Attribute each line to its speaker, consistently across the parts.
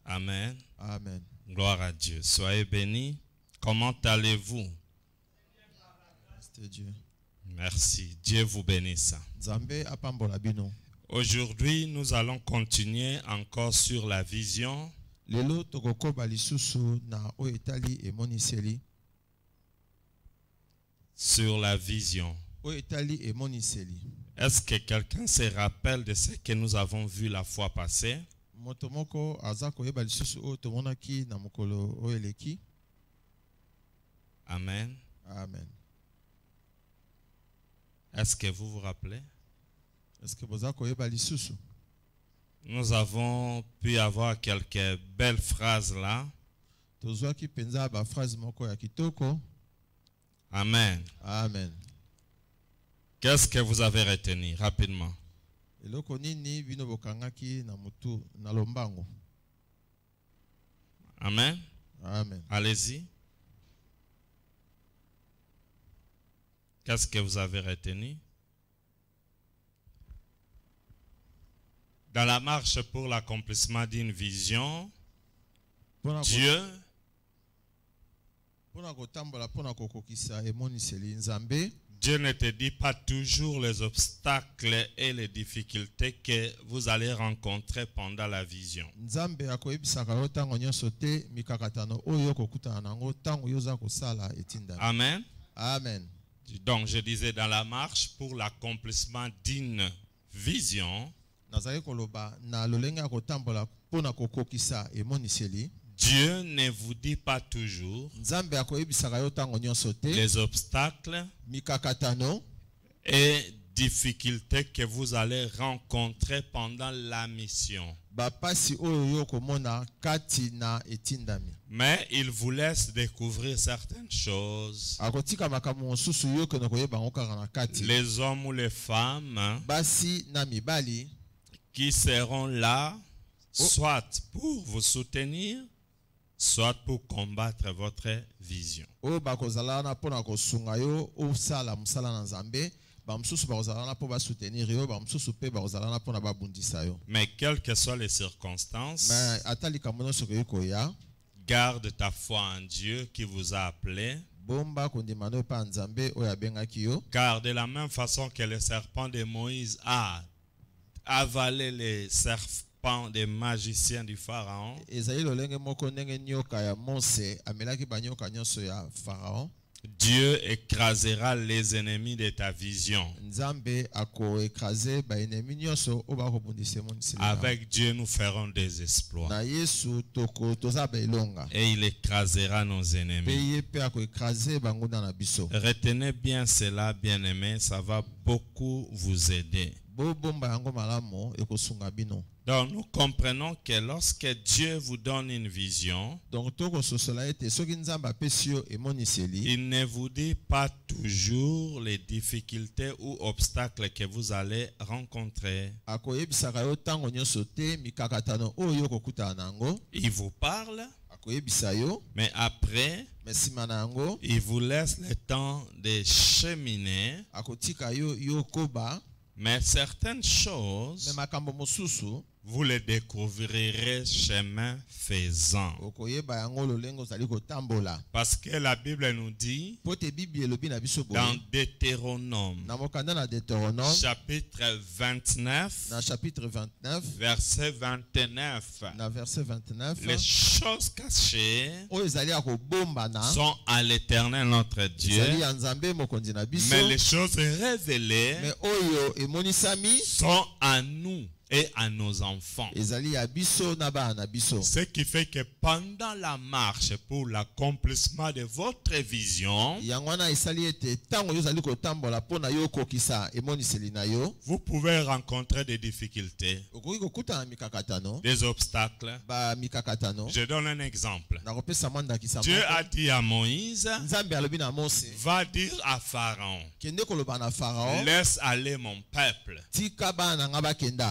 Speaker 1: Amen.
Speaker 2: Amen.
Speaker 1: Gloire à Dieu. Soyez bénis. Comment allez-vous?
Speaker 2: C'était Dieu.
Speaker 1: Merci. Dieu vous bénisse.
Speaker 2: Nzambe apambola bino.
Speaker 1: Aujourd'hui, nous allons continuer encore sur la vision.
Speaker 2: Lelo tokokoba lisusu na oetali emoniseli.
Speaker 1: Sur la vision.
Speaker 2: Oetali emoniseli.
Speaker 1: Est-ce que quelqu'un se rappelle de ce que nous avons vu la fois passée?
Speaker 2: Motomoko aza koyeba lisusu o tomonaki na mokolo oeleki.
Speaker 1: Amen.
Speaker 2: Amen.
Speaker 1: Est-ce que vous vous rappelez?
Speaker 2: Est-ce que boza koyeba lisusu?
Speaker 1: Nous avons pu avoir quelques belles phrases là.
Speaker 2: Tozwaki penza ba phrase moko ya kitoko.
Speaker 1: Amen.
Speaker 2: Amen.
Speaker 1: Qu'est-ce que vous avez retenu rapidement?
Speaker 2: Eloko nini bino bokangaki na mutu na lombango.
Speaker 1: Amen.
Speaker 2: Amen.
Speaker 1: Allez-y. Qu'est-ce que vous avez retenu? Dans la marche pour l'accomplissement d'une vision, Dieu ne te dit pas toujours les obstacles et les difficultés que vous allez rencontrer pendant la vision. Amen.
Speaker 2: Amen.
Speaker 1: Donc je disais dans la marche pour l'accomplissement d'une vision, Dieu ne vous dit pas toujours les obstacles et difficultés que vous allez rencontrer pendant la mission. Mais il vous laisse découvrir certaines choses. Les hommes ou les femmes qui seront là, soit pour vous soutenir, soit pour combattre votre vision. Mais quelles que soient les circonstances, garde ta foi en Dieu qui vous a appelé. Car de la même façon que le serpent de Moïse a avalé les serpents des magiciens du Pharaon, Dieu écrasera les ennemis de ta vision. Avec Dieu, nous ferons des exploits. Et il écrasera nos ennemis. Retenez bien cela, bien-aimés, ça va beaucoup vous aider. Donc nous comprenons que lorsque Dieu vous donne une vision, il ne vous dit pas toujours les difficultés ou obstacles que vous allez rencontrer. Il vous parle, mais après, il vous laisse le temps de cheminer. Mais certaines choses, vous les découvrirez chemin faisant. Parce que la Bible nous dit dans Deutéronome, chapitre 29, verset 29, les choses cachées sont à l'Éternel notre Dieu, mais les choses révélées sont à nous et à nos enfants. Ce qui fait que pendant la marche pour l'accomplissement de votre vision, vous pouvez rencontrer des difficultés, des obstacles. Je donne un exemple. Dieu a dit à Moïse, va dire à Pharaon, laisse aller mon peuple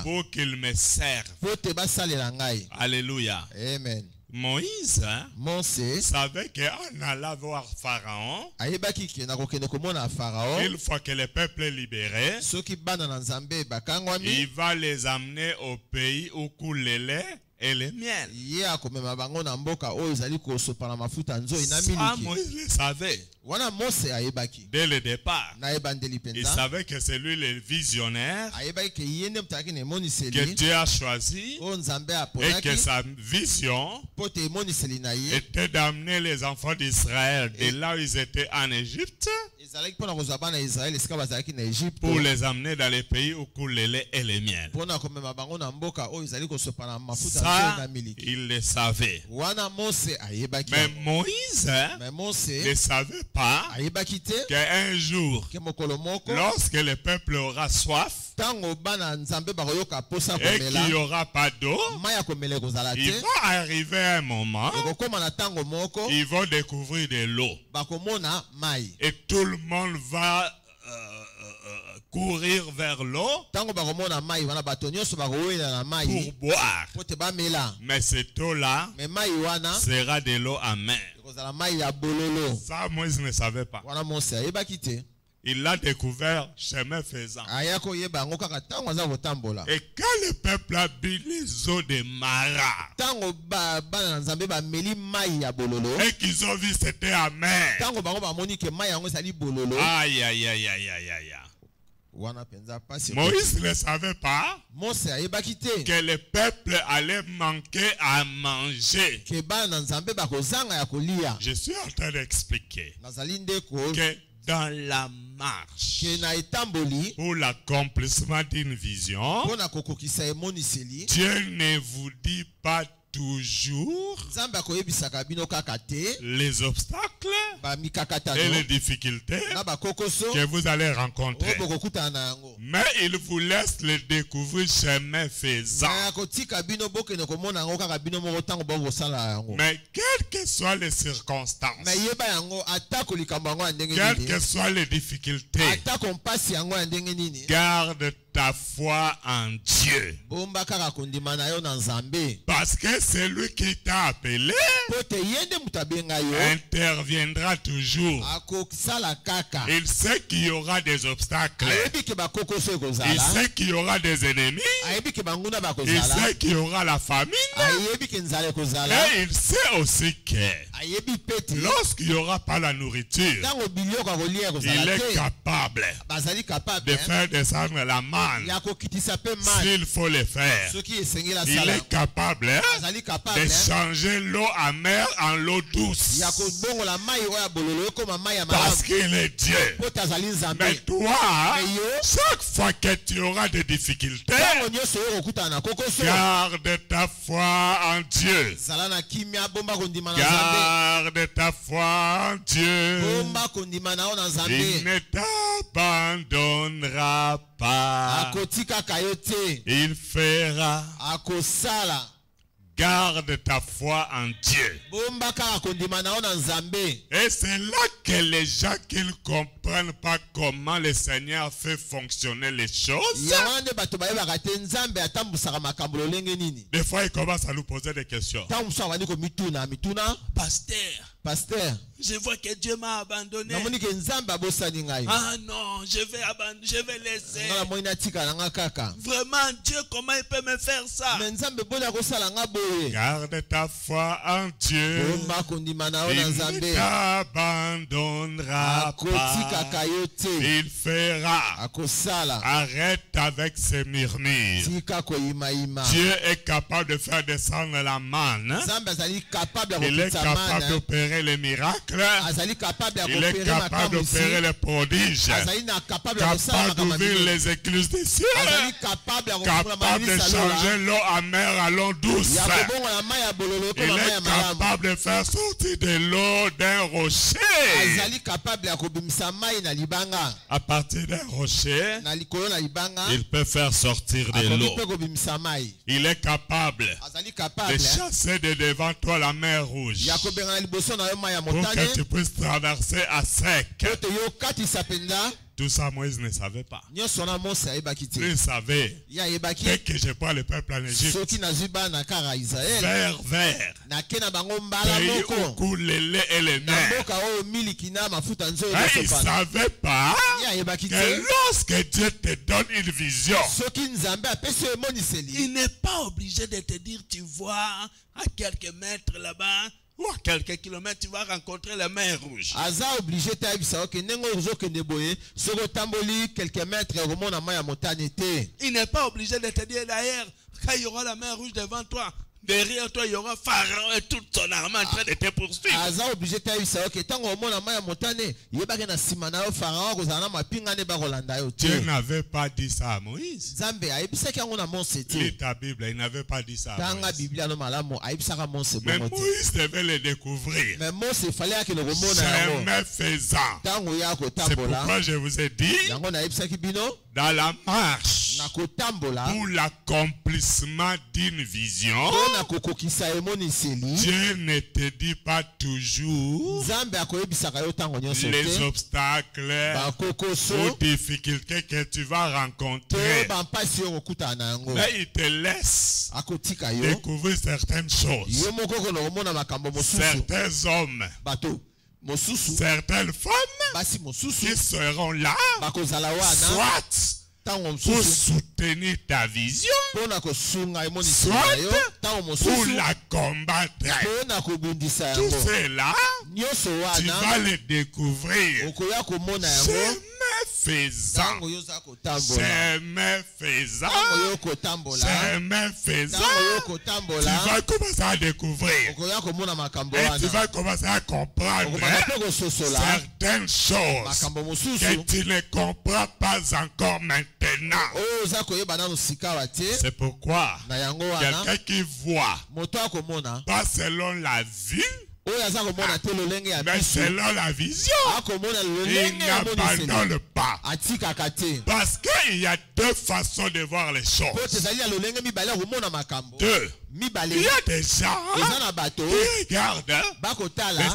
Speaker 1: pour qu'il me serve. Alléluia.
Speaker 2: Amen.
Speaker 1: Moïse savait qu'on allait voir Pharaon. Une fois que le peuple est libéré, il va les amener au pays où coule le lait et le miel.
Speaker 2: Ça,
Speaker 1: Moïse le savait. Dès le départ, il savait que c'est lui le visionnaire que Dieu a choisi et que sa vision était d'amener les enfants d'Israël de là où ils étaient en Égypte pour les amener dans les pays où coule le lait et le miel. Ça, il le savait. Mais Moïse ne savait pas qu'un jour, lorsque le peuple aura soif et qu'il n'y aura pas d'eau, il va arriver un moment, ils vont découvrir de l'eau. Et tout le monde va courir vers l'eau pour boire. Mais cette eau-là sera de l'eau amère. Ça, Moïse ne savait pas. Il l'a découvert chemin faisant. Et quand le peuple a bu les eaux de Mara et qu'ils ont vu c'était amer. Aïe, aïe, aïe, aïe, aïe, aïe. Moïse ne savait pas que le peuple allait manquer à manger. Je suis en train d'expliquer que dans la marche pour l'accomplissement d'une vision, Dieu ne vous dit pas toujours les obstacles et les difficultés que vous allez rencontrer. Mais il vous laisse les découvrir chemin faisant. Mais quelles que soient les circonstances, quelles que soient les difficultés, garde ta foi en Dieu. Parce que celui qui t'a appelé interviendra toujours. Il sait qu'il y aura des obstacles. Il sait qu'il y aura des ennemis. Il sait qu'il y aura la famine. Et il sait aussi que lorsqu'il n'y aura pas la nourriture, il est capable de faire descendre la manne. S'il faut le faire, il est capable de changer l'eau amère en l'eau douce. Parce qu'il est Dieu. Mais toi, chaque fois que tu auras des difficultés, garde ta foi en Dieu. Garde ta foi en Dieu. Il ne t'abandonnera pas. Il fera. Garde ta foi en Dieu. Et c'est là que les gens qui ne comprennent pas comment le Seigneur fait fonctionner les choses, des fois ils commencent à nous poser des questions. Pasteur, je vois que Dieu m'a abandonné. Ah non, je vais laisser. Vraiment, Dieu, comment il peut me faire ça? Garde ta foi en Dieu. Il ne t'abandonnera pas. Il fera. Arrête avec ces murmures. Dieu est capable de faire descendre la manne. Il est capable d'opérer les miracles. Il est capable d'opérer les prodiges. Capable d'ouvrir les écluses des cieux. Capable de changer l'eau amère à l'eau douce. Il est capable de faire sortir de l'eau d'un rocher. À partir d'un rocher, il peut faire sortir de l'eau. Il est capable de chasser de devant toi la mer rouge pour que tu puisses traverser à sec. Tout ça, Moïse ne savait pas. Il savait. Dès que je prends le peuple en Égypte, vers, pays où coule le lait et le miel. Il ne savait pas que lorsque Dieu te donne une vision, il n'est pas obligé de te dire, tu vois, à quelques mètres là-bas, ou à quelques kilomètres, tu vas rencontrer la mer rouge. Il n'est pas obligé de te dire d'ailleurs, quand il y aura la mer rouge devant toi, derrière toi, il y aura Pharaon et toute son armée en train de te poursuivre. Dieu n'avait pas dit ça à Moïse. Lis ta Bible, il n'avait pas dit ça à Moïse. Mais Moïse devait le découvrir. Chemin faisant. C'est pourquoi je vous ai dit, dans la marche pour l'accomplissement d'une vision, Dieu ne te dit pas toujours les obstacles ou difficultés que tu vas rencontrer. Mais il te laisse découvrir certaines choses. Certains hommes, certaines femmes qui seront là, soit pour soutenir ta vision, soit pour la combattre. Tout cela, tu vas le découvrir. Chemin faisant, tu vas commencer à découvrir et tu vas commencer à comprendre certaines choses que tu ne comprends pas encore maintenant. C'est pourquoi quelqu'un qui voit pas selon la vue, mais selon la vision, il n'abandonne pas. Parce qu'il y a deux façons de voir les choses. Deux. Il y a des gens qui regardent, mais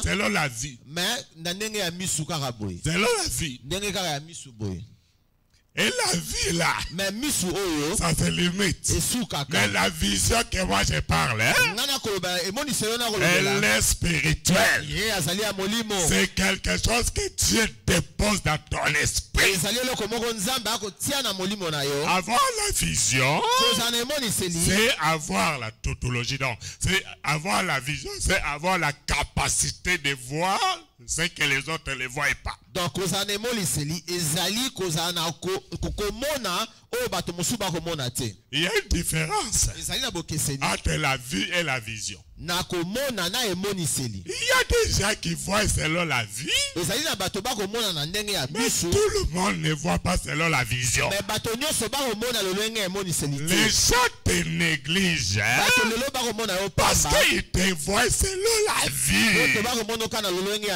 Speaker 1: selon la vie. Selon la vie. Et la vie là, ça se limite. Mais la vision que moi je parle, elle est spirituelle. C'est quelque chose que Dieu dépose dans ton esprit. Avoir la vision, c'est avoir la tautologie. Donc, c'est avoir la vision, c'est avoir la capacité de voir ce que les autres ne voient pas. Donc, il y a une différence entre la vue et la vision. Il y a des gens qui voient selon la vue, mais tout le monde ne voit pas selon la vision. Les gens te négligent parce qu'ils te voient selon la vue.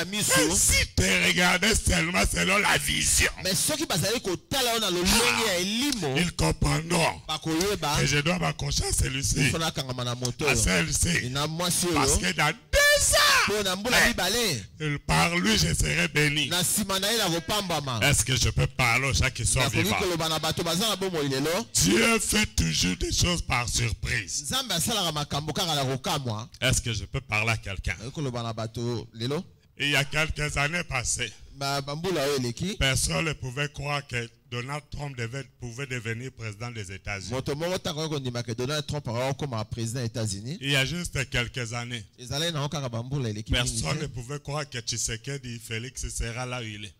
Speaker 1: Mais si tu regardais seulement selon la vision, ils comprendront que je dois m'accrocher à celui-ci, à celle-ci. Parce que dans 2 ans, par lui je serai béni. Est-ce que je peux parler aux gens qui sont vivants? Dieu fait toujours des choses par surprise. Est-ce que je peux parler à quelqu'un? Il y a quelques années passées, personne ne pouvait croire que Donald Trump pouvait devenir président des États-Unis. Il y a juste quelques années, personne ne pouvait croire que Tshisekedi Félix sera là où il est.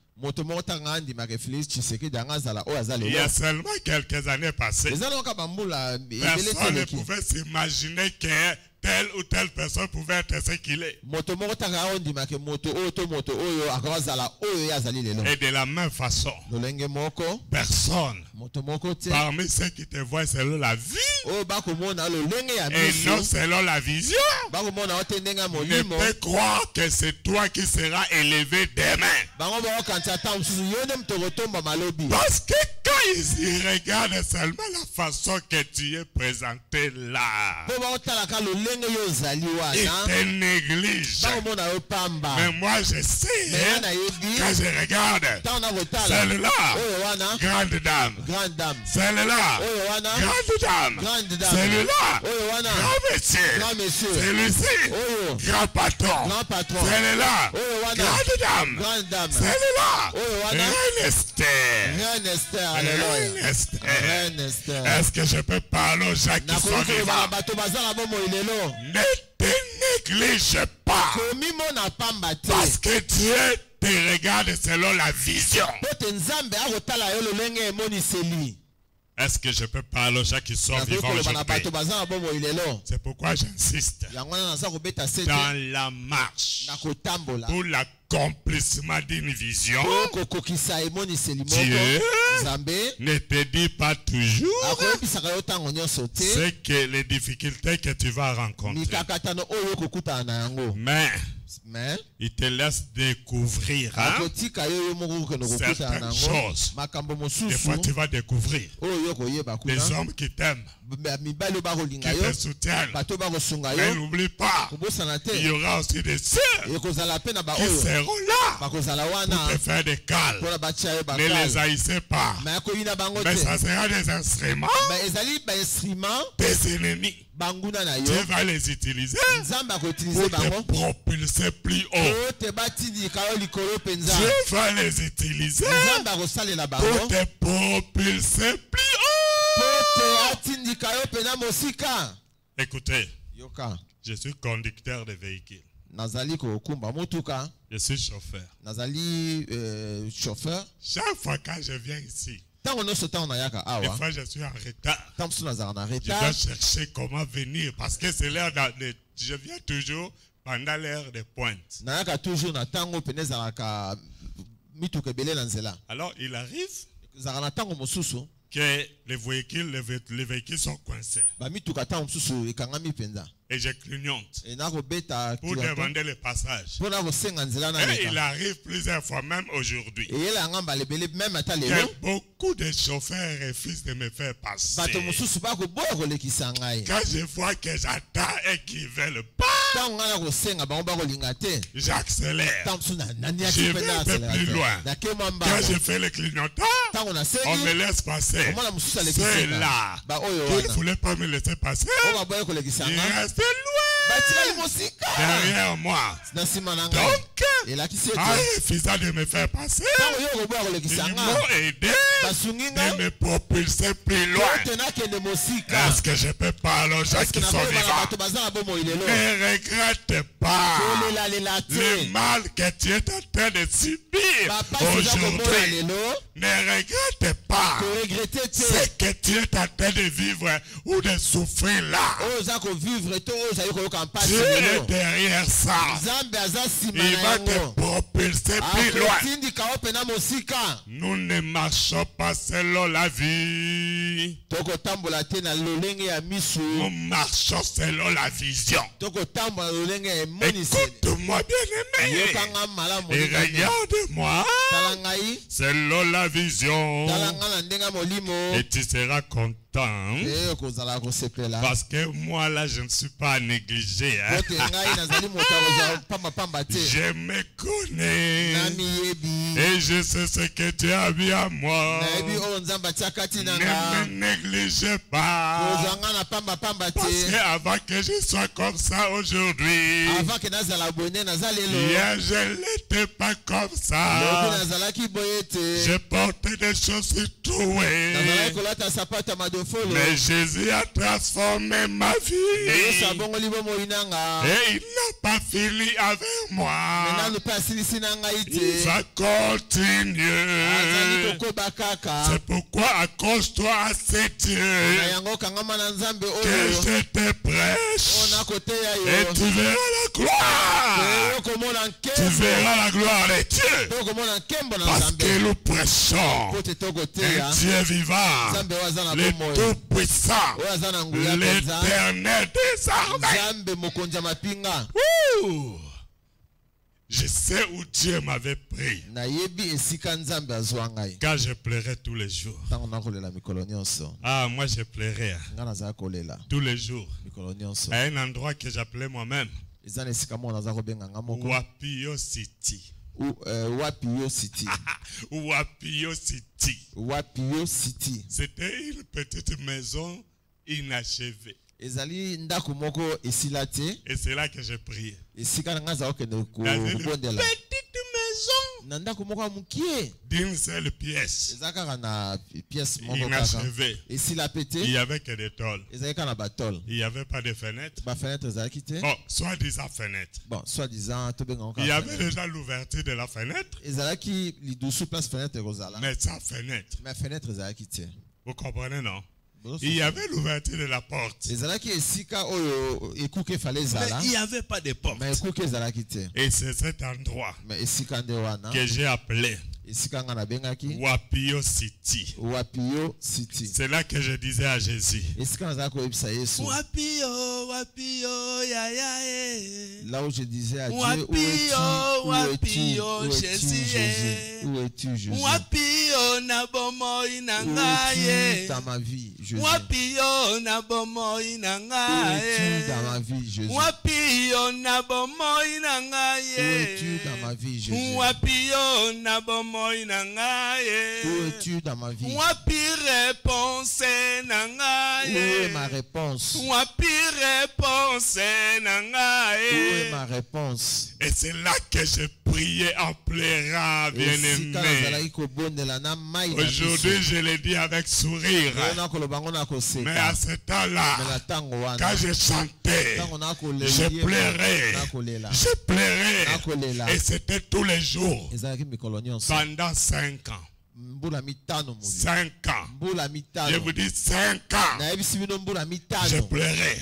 Speaker 1: Il y a seulement quelques années passées, personne ne pouvait s'imaginer que telle ou telle personne pouvait être ce qu'il est. Et de la même façon, personne parmi ceux qui te voient selon la vie et non selon la vision ne peut croire que c'est toi qui seras élevé demain. Parce que quand il regarde seulement la façon que tu es présenté là. Il te néglige. Mais moi je sais, quand je regarde, celle-là, grande dame. Celle-là, grande dame. Celui-là, grand monsieur. Celui-ci, grand patron. Celle-là, grande dame. Celle-là, Reine Esther. Est-ce que je peux parler aux gens qui sont vivants? Ne te néglige pas. Parce que Dieu te regarde selon la vision. Est-ce que je peux parler aux gens qui sont vivants aujourd'hui? C'est pourquoi j'insiste dans la marche pour l'accomplissement d'une vision. Dieu ne te dit pas toujours ce que les difficultés que tu vas rencontrer. Mais il te laisse découvrir certaines choses. Des fois tu vas découvrir des hommes qui t'aiment, qui te soutiennent. Mais n'oublie pas, il y aura aussi des sœurs qui seront là pour te faire des cales. Ne les haïssez pas. Mais ça sera des instruments des ennemis. Tu vas les utiliser pour te propulser plus haut. Tu vas les utiliser pour te propulser plus haut. Écoutez, je suis conducteur de véhicules. Je suis chauffeur. Chaque fois que je viens ici, des fois je suis en retard. Je dois chercher comment venir parce que c'est l'heure de... Je viens toujours pendant l'heure de pointe. Alors il arrive que les véhicules sont coincés. Et je clignote pour demander le passage. Et il arrive plusieurs fois, même aujourd'hui, que beaucoup de chauffeurs refusent de me faire passer. Quand je vois que j'attends et qu'ils ne veulent pas, j'accélère. Je vais un peu plus loin. Quand je fais le clignotant, on me laisse passer. C'est là. Il ne voulait pas me laisser passer. Il reste loin derrière moi. Donc, en refusant de me faire passer, ils m'ont aidé de me propulser plus loin. Est-ce que je peux parler aux gens qui sont vivants? Ne regrette pas le mal que tu es en train de subir aujourd'hui. Ne regrette pas ce que tu es en train de vivre ou de souffrir là. Dieu est derrière ça. Il va te propulser plus loin. Nous ne marchons pas selon la vie. Nous marchons selon la vision. Écoute-moi bien aimé. Et regarde-moi selon la vision. Et tu seras content. Parce que moi là je ne suis pas négligé. Je me connais et je sais ce que tu as mis à moi. Ne me négligez pas. Parce que avant que je sois comme ça aujourd'hui, hier je n'étais pas comme ça. Je portais des choses trouées. Mais Jésus a transformé ma vie. Et il n'a pas fini avec moi. Il va continuer. C'est pourquoi accroche-toi à ce Dieu que je te prêche. Et tu verras la gloire. Tu verras la gloire de Dieu. Parce que nous prêchons un Dieu vivant, le Tout-Puissant, l'Éternel des armées. Je sais où Dieu m'avait pris. Car je pleurais tous les jours. Ah, moi je pleurais tous les jours. À un endroit que j'appelais moi-même Wapio City.
Speaker 2: Wapio City.
Speaker 1: Wapio City.
Speaker 2: Wapio City.
Speaker 1: C'était une petite maison inachevée. Et c'est là que j'ai prié. Dans une petite maison d'une seule pièce, inachevée. Il n'y avait que des tôles. Il n'y avait pas de fenêtres. Bon, soi-disant fenêtres. Il y avait déjà l'ouverture de la fenêtre. Mais sans fenêtre. Vous comprenez, non? Il y avait l'ouverture de la porte. Mais il n'y avait pas de porte. Et c'est cet endroit que j'ai appelé Wapio City.
Speaker 2: Wapio City.
Speaker 1: C'est là que je disais à Jésus.
Speaker 2: Wapio, Wapio, ya ya eh. Là où je disais à Dieu,
Speaker 1: Wapio, Jésus.
Speaker 2: Où es-tu, Jésus?
Speaker 1: Wapio na bomo inangaye.
Speaker 2: Dans ma vie, Jésus.
Speaker 1: Wapio na bomo inangaye.
Speaker 2: Où es-tu dans ma vie, Jésus?
Speaker 1: Wapio na bomo inangaye.
Speaker 2: Où es-tu dans ma vie, Jésus?
Speaker 1: Wapio na bomo.
Speaker 2: Où es-tu dans ma vie?
Speaker 1: Où
Speaker 2: est ma réponse?
Speaker 1: Où est
Speaker 2: ma réponse?
Speaker 1: Et c'est là que je priais en pleurant, bien-aimé. Aujourd'hui, je l'ai dit avec sourire. Mais à ce temps-là, quand je chantais, je pleurais. Je pleurais. Et c'était tous les jours. Pendant 5 ans. 5 ans. Je vous dis 5 ans. Je pleurais.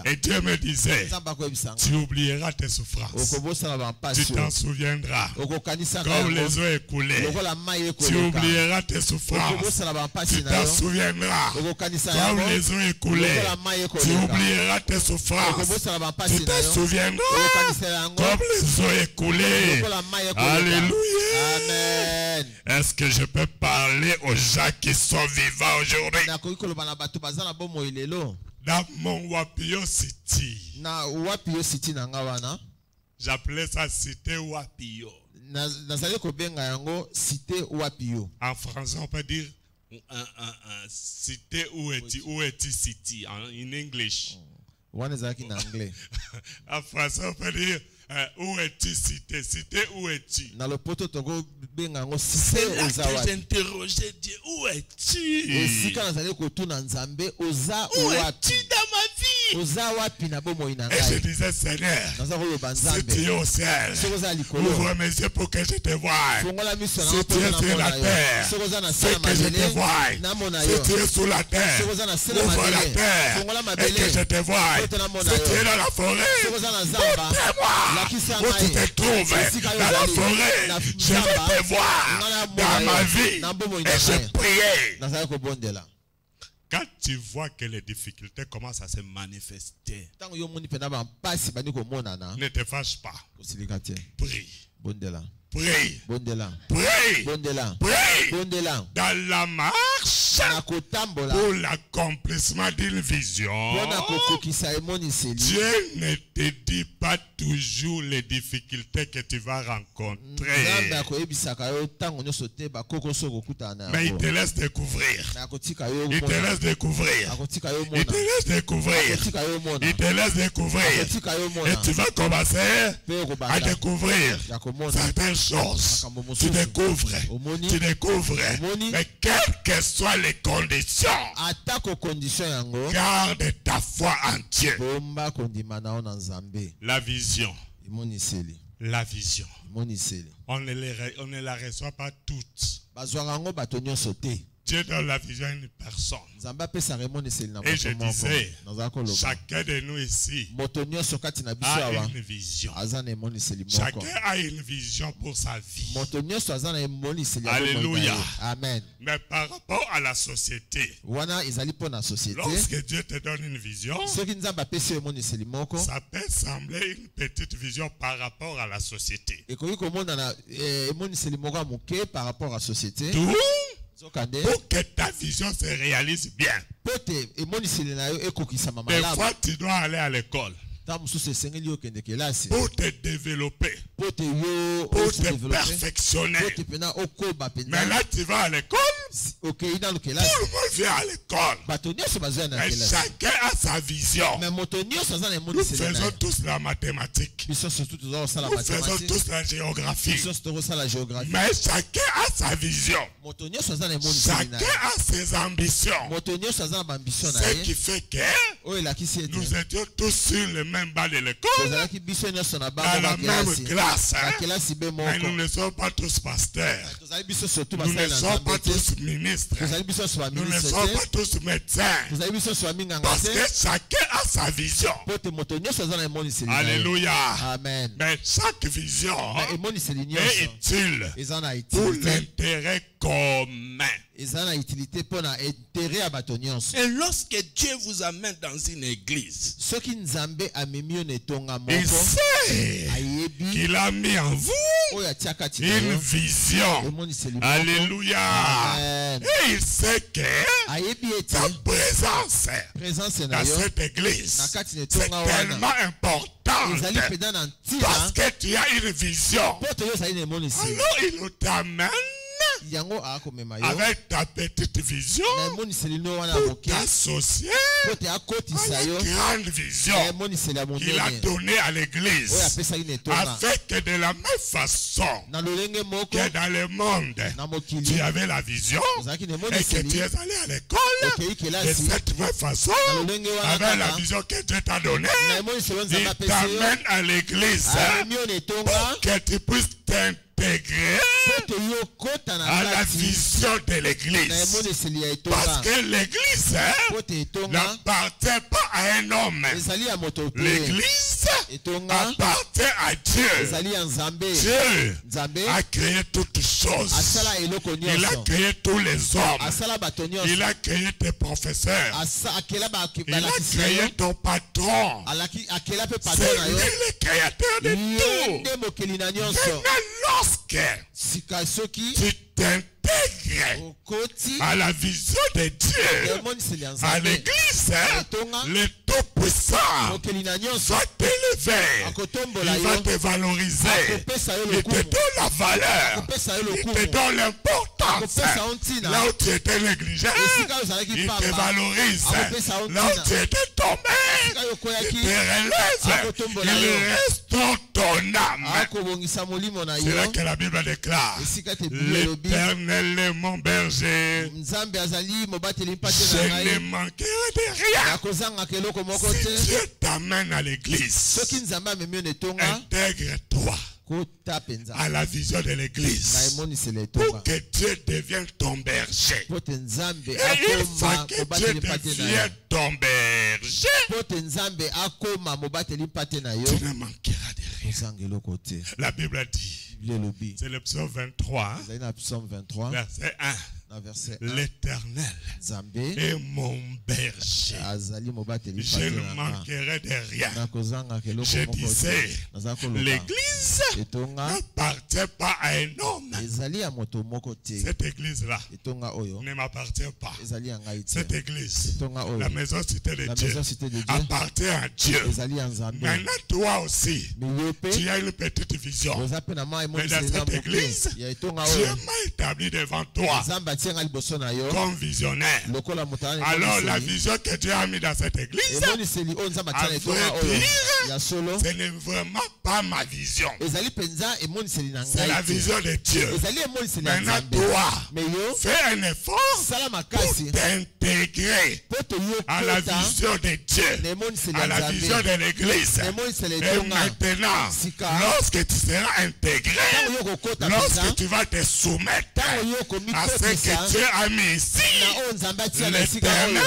Speaker 1: Et Dieu me disait, tu oublieras tes souffrances. Tu t'en souviendras. Comme les eaux écoulées. Tu oublieras tes souffrances. Tu t'en souviendras. Comme les eaux écoulées. Tu oublieras tes souffrances. Tu t'en souviendras. Comme les eaux écoulées. Alléluia.
Speaker 2: Amen.
Speaker 1: Est-ce que je peux parler aux gens qui sont vivants aujourd'hui? Dans mon Wapio City. J'appelais ça Cité Wapio. En français, on peut dire Cité où est-tu City en English. En français, on peut dire où es-tu cité? Cité où es-tu? C'est là que j'interrogeais Dieu. Où es-tu? Où es-tu dans ma vie? Et je disais, Seigneur, si tu es au ciel, ouvre mes yeux pour que je te voie. Si tu es sur la terre, c'est que je te voie. Si tu es sous la terre, ouvre la terre et que je te voie. Si tu es dans la forêt, montre-moi où tu te trouves. Dans la forêt, je vais te voir dans ma vie. Et je priais. Quand tu vois que les difficultés commencent à se manifester, ne te fâche pas. Prie. Prie. Prie. Prie. Dans la marche pour l'accomplissement d'une vision, Dieu ne te dit pas toujours les difficultés que tu vas rencontrer. Mais il te laisse découvrir. Il te laisse découvrir. Il te laisse découvrir. Il te laisse découvrir. Et tu vas commencer à découvrir certaines choses. Tu découvres. Tu découvres. Mais quelles que soient les conditions, garde ta foi en Dieu. La vision. La vision. On ne la reçoit pas toutes. Dieu donne la vision à une personne. Et je disais, chacun de nous ici a une vision. Chacun a une vision pour sa vie. Alléluia.
Speaker 2: Amen.
Speaker 1: Mais par rapport à la société, lorsque Dieu te donne une vision, ça peut sembler une petite vision par rapport à la société. Pour que ta vision se réalise bien, des fois tu dois aller à l'école pour te développer, pour te perfectionner. Mais là tu vas à l'école, tout le monde vient à l'école. Mais chacun a sa vision. Nous faisons tous la mathématique. Nous faisons tous la géographie. Mais chacun a sa vision. Chacun a ses ambitions. Ce qui fait que nous étions tous sur le même bas de l'école, dans la même classe. Mais nous ne sommes pas tous pasteurs. Nous ne sommes pas tous ministres. Nous ne sommes pas tous médecins. Parce que chacun a sa vision. Alléluia.
Speaker 2: Amen.
Speaker 1: Mais chaque vision est utile pour l'intérêt commun.
Speaker 2: Et
Speaker 1: lorsque Dieu vous amène dans une église, il sait qu'il a mis en vous une vision. Alléluia. Et il sait que ta présence dans cette église, c'est tellement important. Parce que tu as une vision. Alors il nous t'amène avec ta petite vision pour t'associer à la grande vision qu'il a donnée à l'église, afin que de la même façon que dans le monde tu avais la vision et que tu es allé à l'école, de cette même façon, avec la vision que Dieu t'a donnée, il t'amène à l'église pour que tu puisses t'intégrer à la vision de l'église. Parce que l'église n'appartient pas à un homme. L'église appartient à Dieu. Dieu a créé toutes choses. Il a créé tous les hommes. Il a créé tes professeurs. Il a créé ton patron. C'est lui le créateur de tout. Maintenant, lorsque tu t'intègres à la vision de Dieu, à l'église, le Tout-Puissant va t'élever, il va te valoriser, il te donne la valeur, il te donne l'importance. Là où tu étais négligé, il te valorise. Là où tu étais tombé, il te relève, il restaure ton âme. C'est là que la Bible déclare: l'Éternel est mon berger, je ne manquerai de rien. Si Dieu t'amène à l'église, intègre-toi à la vision de l'église pour que Dieu devienne ton berger. Et une fois que Dieu devient ton berger, tu ne manqueras de rien. La Bible dit, c'est le psaume 23, verset 1. L'Éternel est mon berger, je ne manquerai de rien. Je disais, l'église n'appartient pas à un homme. Cette église-là ne m'appartient pas. Cette église, la maison cité de Dieu, appartient à Dieu. Maintenant, toi aussi, tu as une petite vision. Mais dans cette église, Dieu m'a établi devant toi comme visionnaire. Alors la vision que Dieu a mis dans cette église, à vrai dire, ce n'est vraiment pas ma vision. C'est la vision de Dieu. Maintenant, toi, fais un effort pour t'intégrer à la vision de Dieu, à la vision de l'Église. Et maintenant, lorsque tu seras intégré, lorsque tu vas te soumettre à ce que Dieu a mis ici, l'Éternel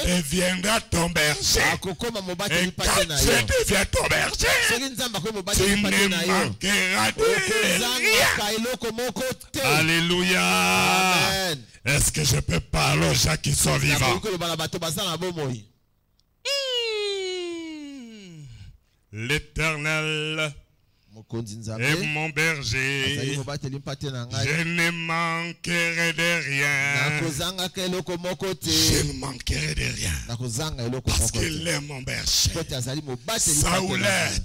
Speaker 1: deviendra ton berger. Et quand Dieu devient ton berger, tu ne manqueras de rien. Alléluia. Est-ce que je peux parler aux gens qui sont vivants? L'Éternel est mon berger, je ne manquerai de rien. Je ne manquerai de rien. Parce qu'il est mon berger. Sa houlette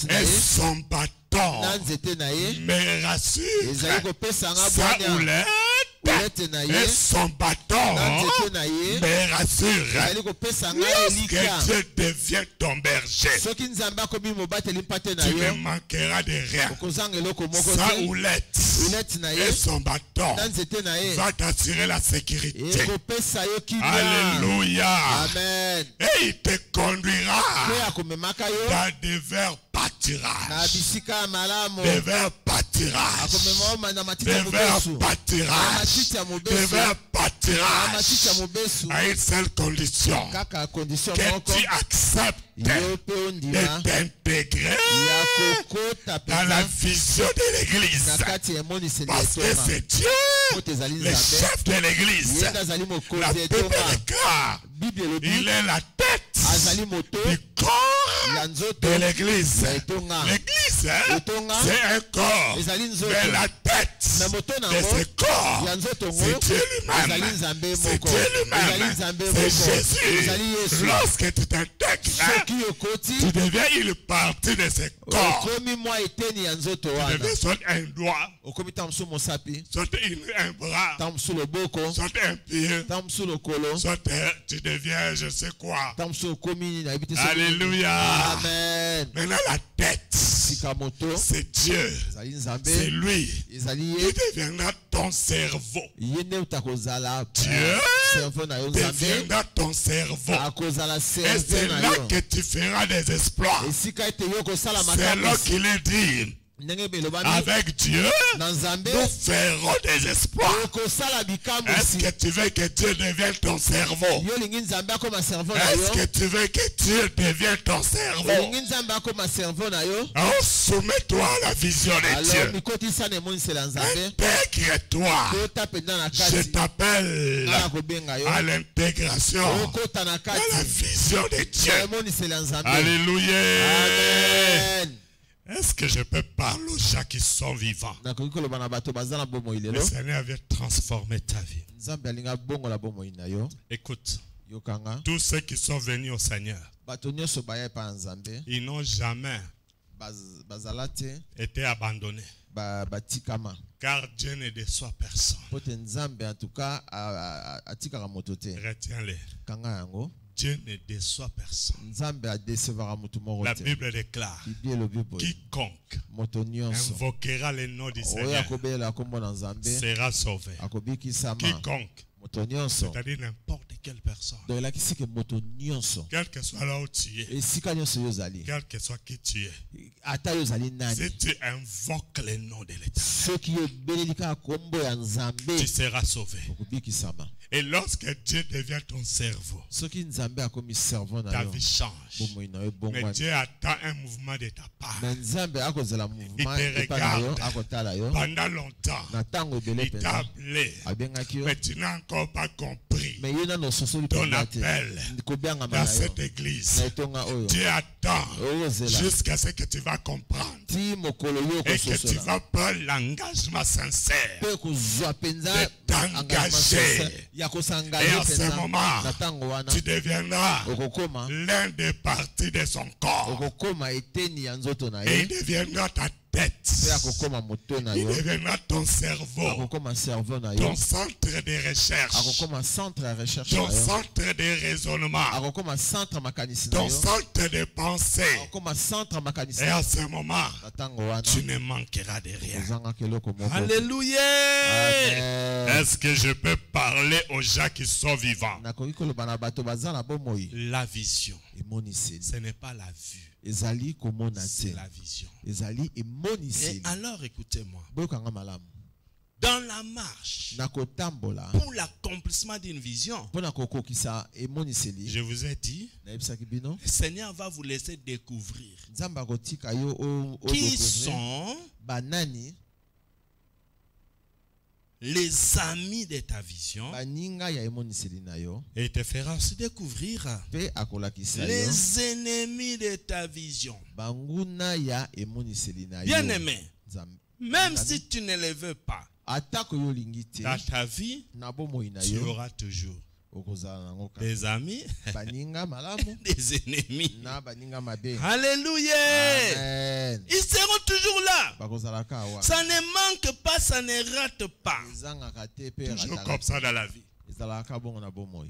Speaker 1: et son bâton me rassure. Sa houlette et son bâton me rassure. Lorsque Dieu devient ton berger, tu ne manqueras de rien. Sa houlette et son bâton va t'assurer la sécurité. Alléluia.
Speaker 2: Amen.
Speaker 1: Et il te conduira dans des verts pâturages. Des verts pâturages. Des verts pâturages. Des verts pâturages. À une seule condition. Que tu acceptes de t'intégrer dans la vision de l'Église. Parce que c'est Dieu, le chef de l'Église. La Bible déclare, il est la tête du corps de l'Église. L'Église, c'est un corps. Mais la tête de ce corps, c'est Dieu lui-même. C'est Dieu lui-même. C'est Jésus. Lorsque tu t'intègres, tu deviens une partie de ce corps. Tu deviens soit un doigt, soit un bras, soit un pied, soit tu deviens je sais quoi. Alléluia.
Speaker 2: Amen.
Speaker 1: Maintenant la tête, c'est Dieu. C'est lui qui deviendra ton cerveau. Dieu deviendra ton cerveau. Et c'est là que tu feras des exploits. C'est là qu'il est dit, avec Dieu, nous ferons des exploits. Est-ce que tu veux que Dieu devienne ton cerveau? Est-ce que tu veux que Dieu devienne ton cerveau? Alors soumets-toi à la vision de Dieu. Intègre-toi. Je t'appelle à l'intégration à la vision de Dieu. Alléluia.
Speaker 2: Amen.
Speaker 1: Est-ce que je peux parler aux gens qui sont vivants? Le Seigneur vient transformer ta vie. Écoute, tous ceux qui sont venus au Seigneur, ils n'ont jamais été abandonnés. Car Dieu ne déçoit personne. Retiens-les. Dieu ne déçoit personne. La Bible déclare, quiconque invoquera le nom du Seigneur sera sauvé. Quiconque, c'est-à-dire n'importe quelle personne, quel que soit là où tu es, quel que soit qui tu es, si tu invoques le nom de l'Éternel, tu seras sauvé. Et lorsque Dieu devient ton cerveau, ta vie change. Mais Dieu attend un mouvement de ta part. Il te regarde pendant longtemps. Il t'a appelé. Mais tu n'as encore pas compris ton appel dans cette église. Dieu attend jusqu'à ce que tu vas comprendre et que tu vas prendre l'engagement sincère de t'engager. Et en ce moment, tu deviendras l'un des parties de son corps. Et il deviendra ta tête. Il deviendra ton cerveau. Ton centre de recherche. Ton centre de raisonnement. Ton centre de pensée. Et à ce moment, tu ne manqueras de rien. Alléluia. Est-ce que je peux parler aux gens qui sont vivants? La vision. Ce n'est pas la vue. C'est la vision. Et alors écoutez-moi. Dans la marche, pour l'accomplissement d'une vision, je vous ai dit, le Seigneur va vous laisser découvrir qui sont les amis de ta vision, et il te fera aussi découvrir les ennemis de ta vision. Bien aimé, même si tu ne le veux pas, dans ta vie, tu auras toujours des amis, des ennemis. Alléluia. Amen. Ils seront toujours là. Ça ne manque pas, ça ne rate pas. Toujours comme ça dans la vie.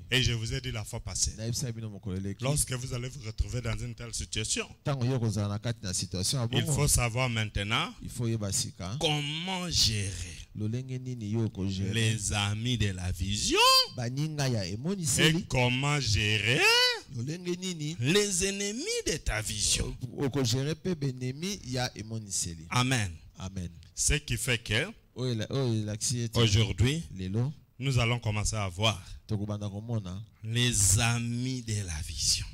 Speaker 1: Et je vous ai dit la fois passée, lorsque vous allez vous retrouver dans une telle situation, il faut savoir maintenant comment gérer les amis de la vision et comment gérer les ennemis de ta vision. Amen.
Speaker 2: Amen.
Speaker 1: Ce qui fait que aujourd'hui, nous allons commencer à voir les amis de la vision.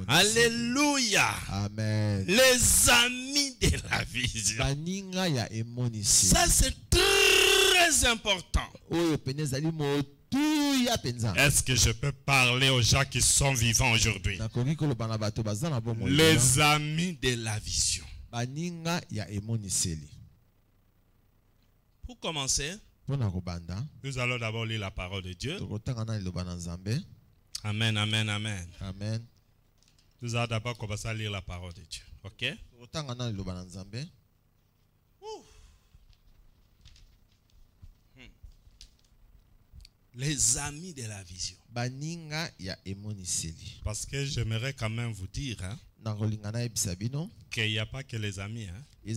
Speaker 1: Alléluia.
Speaker 2: Amen.
Speaker 1: Les amis de la vision. Ça c'est très important. Est-ce que je peux parler aux gens qui sont vivants aujourd'hui? Les amis de la vision. Pour commencer, nous allons d'abord lire la parole de Dieu. Amen, amen, amen.
Speaker 2: Amen.
Speaker 1: Nous allons d'abord commencer à lire la parole de Dieu. Ok? Les amis de la vision. Parce que j'aimerais quand même vous dire qu'il n'y a pas que les amis. Nous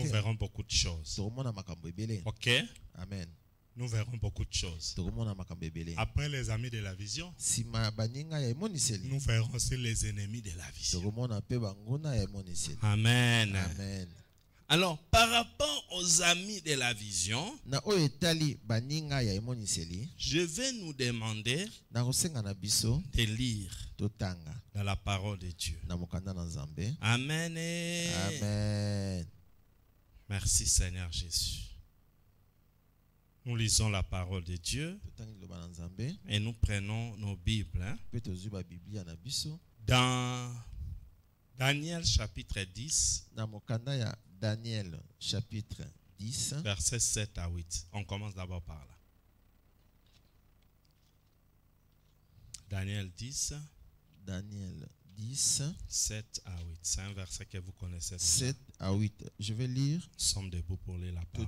Speaker 1: verrons beaucoup de choses. Ok?
Speaker 2: Amen.
Speaker 1: Nous verrons beaucoup de choses. Après les amis de la vision, nous verrons aussi les ennemis de la vision. Amen.
Speaker 2: Amen.
Speaker 1: Alors, par rapport aux amis de la vision, je vais nous demander de lire dans la parole de Dieu. Amen.
Speaker 2: Amen.
Speaker 1: Merci Seigneur Jésus. Nous lisons la parole de Dieu et nous prenons nos Bibles. Dans Daniel chapitre 10.
Speaker 2: Daniel chapitre 10.
Speaker 1: Versets 7 à 8. On commence d'abord par là. Daniel 10.
Speaker 2: Daniel 10.
Speaker 1: 7 à 8. C'est un verset que vous connaissez déjà.
Speaker 2: 7 à 8. Je vais lire.
Speaker 1: Nous sommes debout pour lire la parole.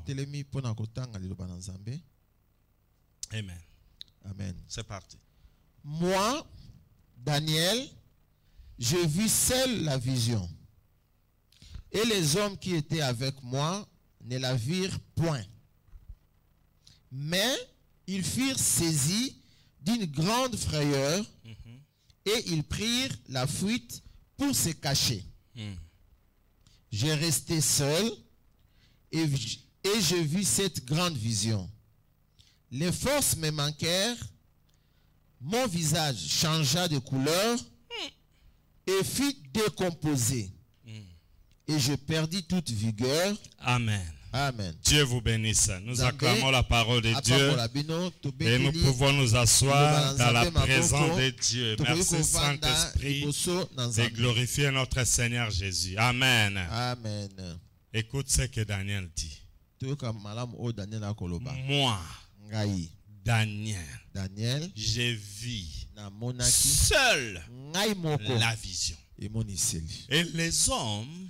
Speaker 1: Amen.
Speaker 2: Amen.
Speaker 1: C'est parti.
Speaker 2: Moi, Daniel, je vis seul la vision. Et les hommes qui étaient avec moi ne la virent point. Mais ils furent saisis d'une grande frayeur et ils prirent la fuite pour se cacher. J'ai resté seul et je vis cette grande vision. Les forces me manquèrent, mon visage changea de couleur et fut décomposé. Et je perdis toute vigueur.
Speaker 1: Amen.
Speaker 2: Amen.
Speaker 1: Dieu vous bénisse. Nous acclamons la parole de Dieu et nous pouvons nous asseoir dans la présence de Dieu. Merci Saint-Esprit et glorifier notre Seigneur Jésus. Amen.
Speaker 2: Amen.
Speaker 1: Écoute ce que Daniel dit. Moi, Daniel, j'ai vu seul la vision. Et les hommes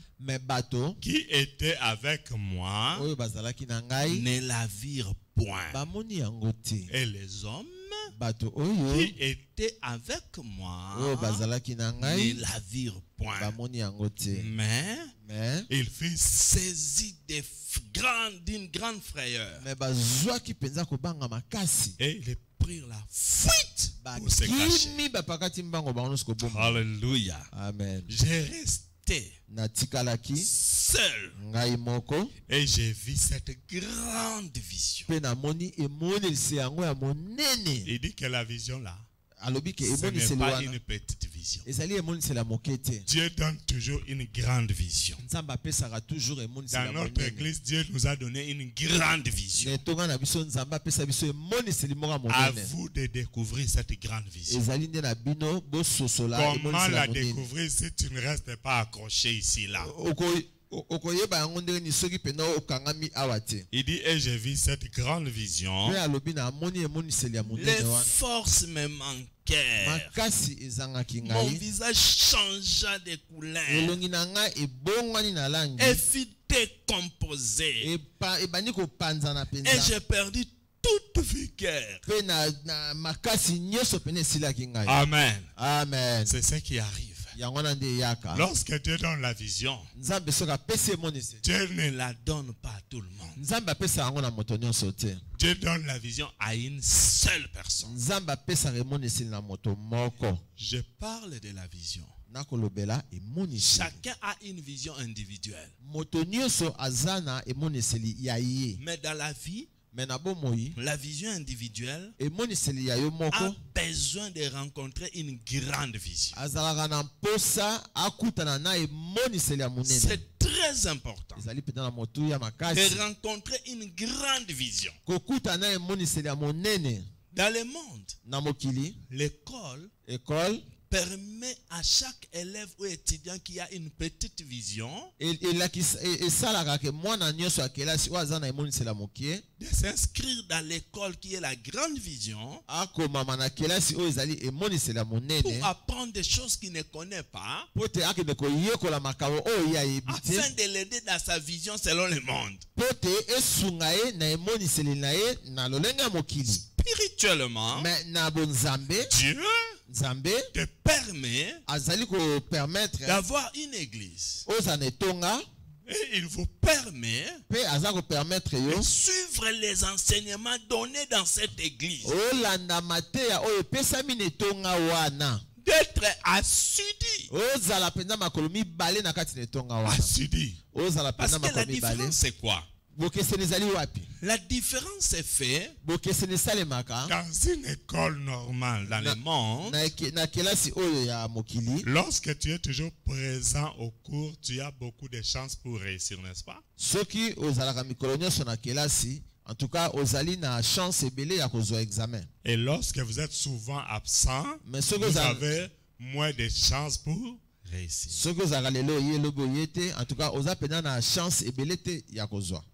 Speaker 1: qui étaient avec moi ne la virent point. Et les hommes qui étaient avec moi ne la virent point. Mais il fut saisi d'une grande frayeur. Et il prirent la fuite pour se cacher. Alléluia.
Speaker 2: Amen.
Speaker 1: J'ai resté seul et j'ai vu cette grande vision. Il dit que la vision là, ce n'est pas une petite vision. Dieu donne toujours une grande vision. Dans notre église, Dieu nous a donné une grande vision. À vous de découvrir cette grande vision. Comment la découvrir si tu ne restes pas accroché ici là? Il dit, et j'ai vu cette grande vision. Les forces me manquèrent. Mon visage changea de couleur et fut décomposé. Et j'ai perdu toute vigueur. Amen.
Speaker 2: Amen.
Speaker 1: C'est ce qui arrive. Lorsque Dieu donne la vision, Dieu ne la donne pas à tout le monde. Dieu donne la vision à une seule personne. Je parle de la vision. Chacun a une vision individuelle. Mais dans la vie, la vision individuelle a besoin de rencontrer une grande vision. C'est très important de rencontrer une grande vision. Dans le monde, l'école permet à chaque élève ou étudiant qui a une petite vision de s'inscrire dans l'école qui est la grande vision pour apprendre des choses qu'il ne connaît pas afin de l'aider dans sa vision selon le monde. Spirituellement, Dieu te permet d'avoir une église. Et il vous permet de suivre les enseignements donnés dans cette église. D'être assidu. Parce que la différence c'est quoi? La différence est faite dans une école normale dans le monde. Lorsque tu es toujours présent au cours, tu as beaucoup de chances pour réussir, n'est-ce pas?
Speaker 2: En tout cas, chance
Speaker 1: et lorsque vous êtes souvent absent, vous avez moins de chances pour réussir.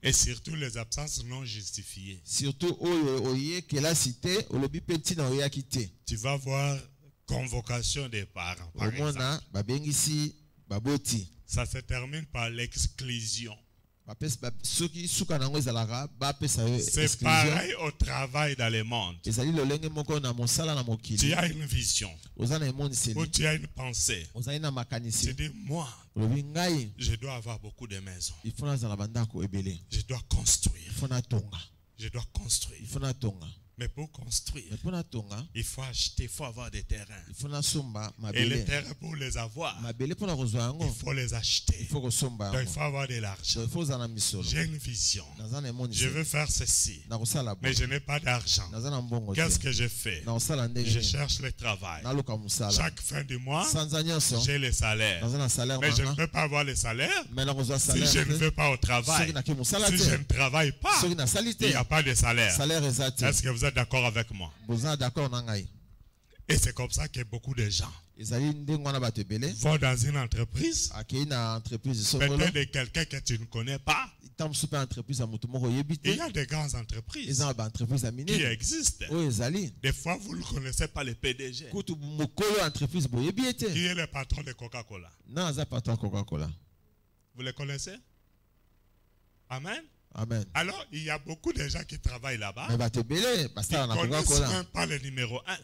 Speaker 1: Et surtout les absences non justifiées. Tu vas voir convocation des parents, par exemple. Ça se termine par l'exclusion. C'est pareil au travail dans le monde. Tu as une vision ou tu as une pensée. Tu dis, moi, je dois avoir beaucoup de maisons. Je dois construire. Je dois construire. Mais pour construire, il faut acheter, il faut avoir des terrains. Et les terrains, pour les avoir, il faut les acheter. Donc il faut avoir de l'argent. J'ai une vision. Je veux faire ceci. Mais je n'ai pas d'argent. Qu'est-ce que je fais? Je cherche le travail. Chaque fin du mois, j'ai le salaire. Mais je ne peux pas avoir le salaire si je ne vais pas au travail. Si je ne travaille pas, il n'y a pas de salaire. Est-ce que vous êtes d'accord avec moi? Et c'est comme ça que beaucoup de gens vont dans une entreprise, peut-être de quelqu'un que tu ne connais pas. Il y a des grandes entreprises qui existent. Des fois, vous ne connaissez pas le PDG. Qui est le patron de Coca-Cola? Vous le connaissez? Amen.
Speaker 2: Amen.
Speaker 1: Alors, il y a beaucoup de gens qui travaillent là-bas. Ils ne connaissent même pas le numéro 1.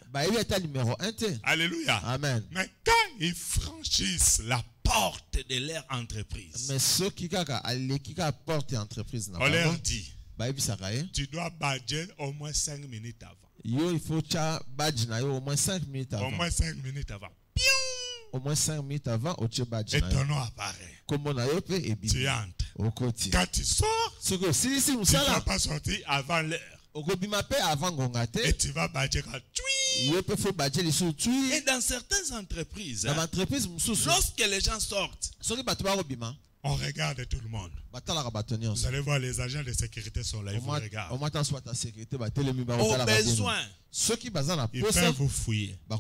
Speaker 1: Alléluia.
Speaker 2: Amen.
Speaker 1: Mais quand ils franchissent la porte de leur entreprise, on leur dit, tu dois badger au moins 5 minutes avant.
Speaker 2: Il faut au moins 5 minutes avant.
Speaker 1: Au moins 5 minutes avant.
Speaker 2: Au moins 5 minutes avant,
Speaker 1: et ton nom apparaît. Tu entres. Quand tu sors, tu ne vas pas sortir avant l'heure. Et tu vas badger quand et dans certaines entreprises, lorsque les gens sortent, on regarde tout le monde. Vous allez voir, les agents de sécurité sont là, ils vous regardent. Au besoin, ils peuvent vous fouiller. Tu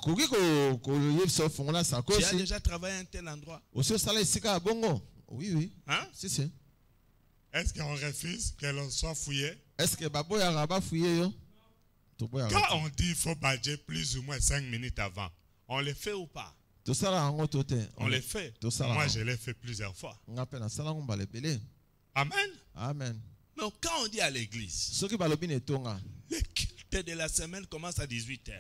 Speaker 1: as déjà travaillé à un tel endroit?
Speaker 2: Oui.
Speaker 1: Hein?
Speaker 2: Si.
Speaker 1: Est-ce qu'on refuse que l'on soit fouillé?
Speaker 2: Est-ce que quand
Speaker 1: on dit qu'il faut badger plus ou moins 5 minutes avant, on le fait ou pas? On le fait. Moi, je l'ai fait plusieurs fois. Amen.
Speaker 2: Amen.
Speaker 1: Mais quand on dit à l'église, le culte de la semaine commence à 18h.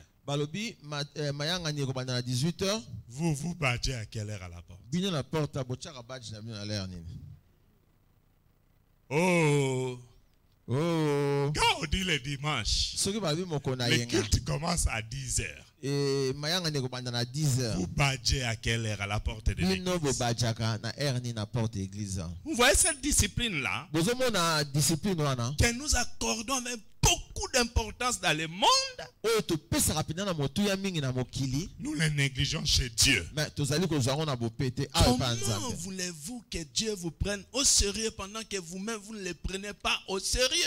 Speaker 1: Vous badgez à quelle heure à la porte? Oh. Quand on dit le dimanche, le culte commence à 10h. Vous badgez à quelle heure à la porte de l'église? Vous voyez cette discipline-là que nous accordons avec beaucoup d'importance dans le monde. Nous les négligeons chez Dieu. Comment voulez-vous que Dieu vous prenne au sérieux pendant que vous-même vous ne le prenez pas au sérieux?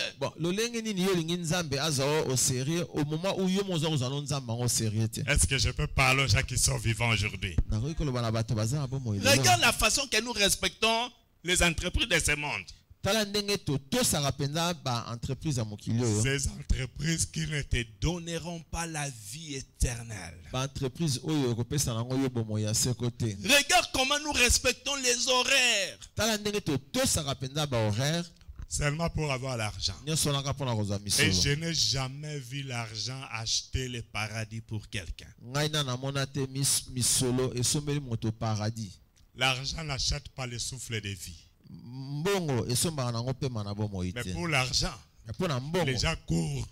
Speaker 1: Est-ce que je peux parler aux gens qui sont vivants aujourd'hui? Regarde la façon que nous respectons les entreprises de ce monde. Ces entreprises qui ne te donneront pas la vie éternelle. Regarde comment nous respectons les horaires. Seulement pour avoir l'argent. Et je n'ai jamais vu l'argent acheter le paradis pour quelqu'un. L'argent n'achète pas le souffle de vie. Mais pour l'argent, les gens courent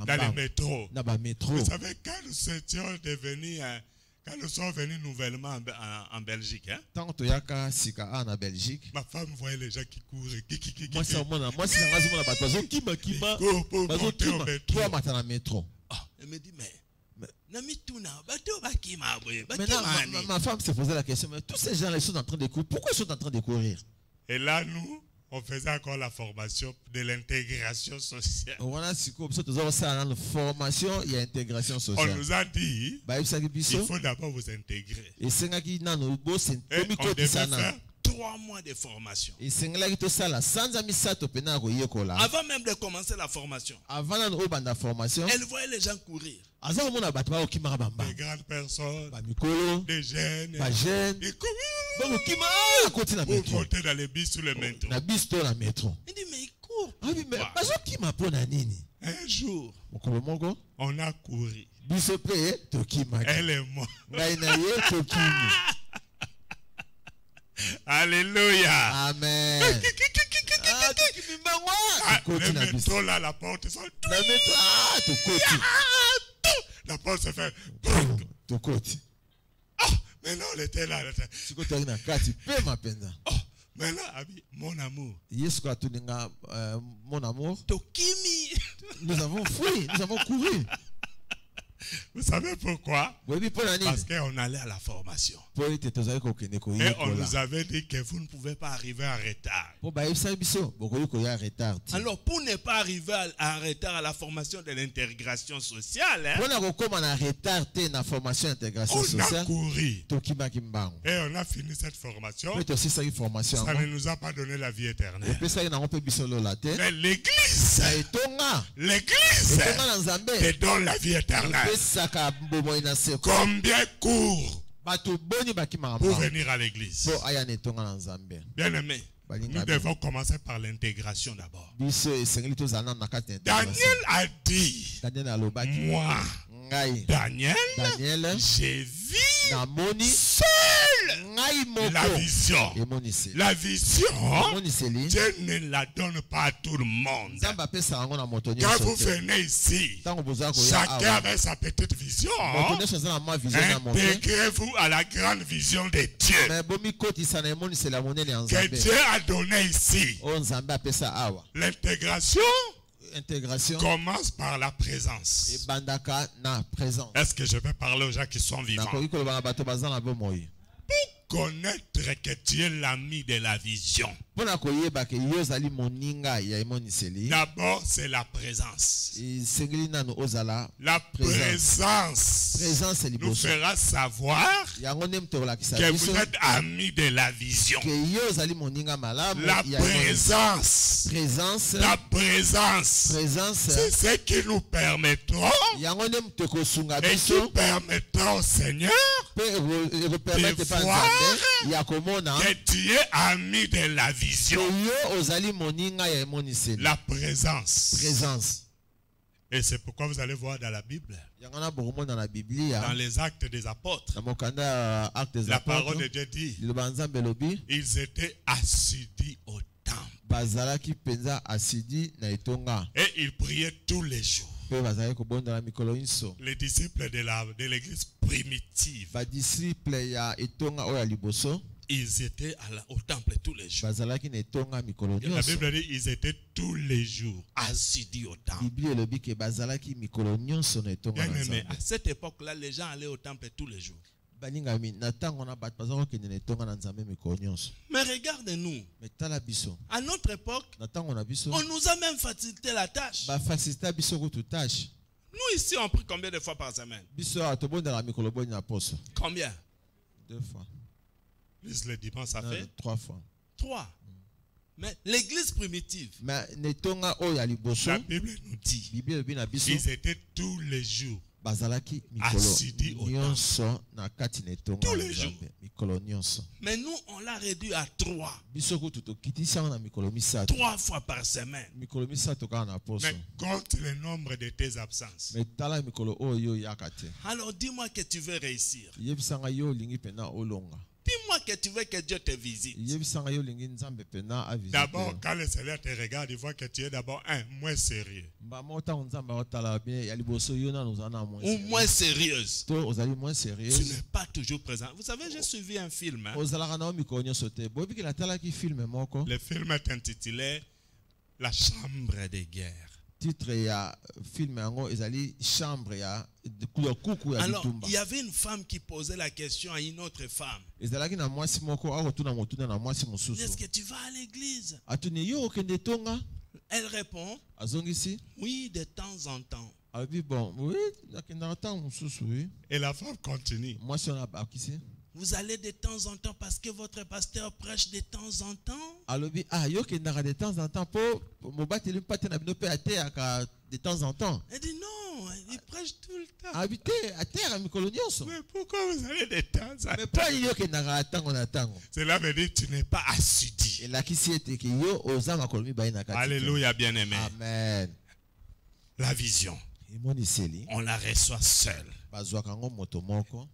Speaker 1: dans les métros. Vous savez, quand nous étions devenus, quand nous sommes venus nouvellement en Belgique, ma femme voyait les gens qui courent. Elle me dit, mais
Speaker 2: ma femme se posait la question, mais tous ces gens-là sont en train de courir. Pourquoi ils sont en train de courir?
Speaker 1: Et là, nous, on faisait encore la formation de l'intégration sociale. On nous a dit, il faut d'abord vous intégrer. Et on devait faire 3 mois de formation. Avant même de commencer la formation, elle voyait les gens courir. Des grandes personnes, des jeunes, ils courent pour monter dans les bus sur le métro. Il dit, mais ils courent. Un jour, on a couru. Elle et moi. Alléluia.
Speaker 2: Amen.
Speaker 1: Le métro là, la porte sont... La porte se fait... Oh, maintenant on était là. Oh, maintenant, mon amour.
Speaker 2: Mon amour.
Speaker 1: Tokimi.
Speaker 2: Nous avons fui, nous avons couru.
Speaker 1: Vous savez pourquoi? Parce qu'on allait à la formation. Et on nous avait dit que vous ne pouvez pas arriver en retard. Alors, pour ne pas arriver en retard à la formation de l'intégration sociale, on a couru. Et on a fini cette formation. Ça ne nous a pas donné la vie éternelle. Mais l'église te donne la vie éternelle. Combien court pour venir à l'église? Bien aimé, nous devons commencer par l'intégration d'abord. Daniel a dit, moi, Daniel, j'ai vu seul la vision. La vision, Dieu ne la donne pas à tout le monde. Quand vous venez ici, chacun avec sa petite vision. Intégrez-vous à la grande vision de Dieu que Dieu a donné ici. L'intégration commence par la présence. Est-ce que je vais parler aux gens qui sont vivants? Pour connaître que tu es l'ami de la vision, d'abord c'est la présence. La présence nous fera savoir que vous êtes amis de la vision. La présence, c'est ce qui nous permettra et qui permettra au Seigneur de voir que tu es ami de la vision. La présence. Et c'est pourquoi vous allez voir dans la Bible, dans les actes des apôtres, la parole de Dieu dit, ils étaient assidus au temple. Et ils priaient tous les jours. Les disciples de l'église primitive, ils étaient au temple tous les jours. La Bible dit ils étaient tous les jours assidus au temple. Bien aimé, à cette époque-là, les gens allaient au temple tous les jours. Mais regardez-nous. À notre époque, on nous a même facilité la tâche. Nous ici, on prie combien de fois par semaine? Combien?
Speaker 2: 2 fois.
Speaker 1: Plus le dimanche, ça fait
Speaker 2: 3 fois.
Speaker 1: 3. Mais l'église primitive, la Bible nous dit, ils étaient tous les jours assidus au temple. Tous les jours. Mais nous, on l'a réduit à 3. 3 fois par semaine. Mais compte le nombre de tes absences. Alors dis-moi que tu veux réussir. Dis-moi que tu veux que Dieu te visite. D'abord, quand le Seigneur te regarde, il voit que tu es d'abord moins sérieux. Ou moins sérieuse. Tu n'es pas toujours présent. Vous savez, j'ai suivi un film. Le film est intitulé La chambre de guerre.
Speaker 2: Titre ya film yango ezali chambre ya kuku ya
Speaker 1: alors il y avait une femme qui posait la question à une autre femme.
Speaker 2: Est-ce
Speaker 1: que tu vas à l'église? Elle répond oui, de temps en temps. Et la femme continue. Vous allez de temps en temps parce que votre pasteur prêche de temps en temps?
Speaker 2: De temps en temps. De temps en temps.
Speaker 1: Elle dit non, il prêche tout le temps.
Speaker 2: Mais
Speaker 1: pourquoi vous allez de temps en temps? Cela veut dire que tu n'es pas assidu. Alléluia, bien-aimé.
Speaker 2: Amen.
Speaker 1: La vision, on la reçoit seule.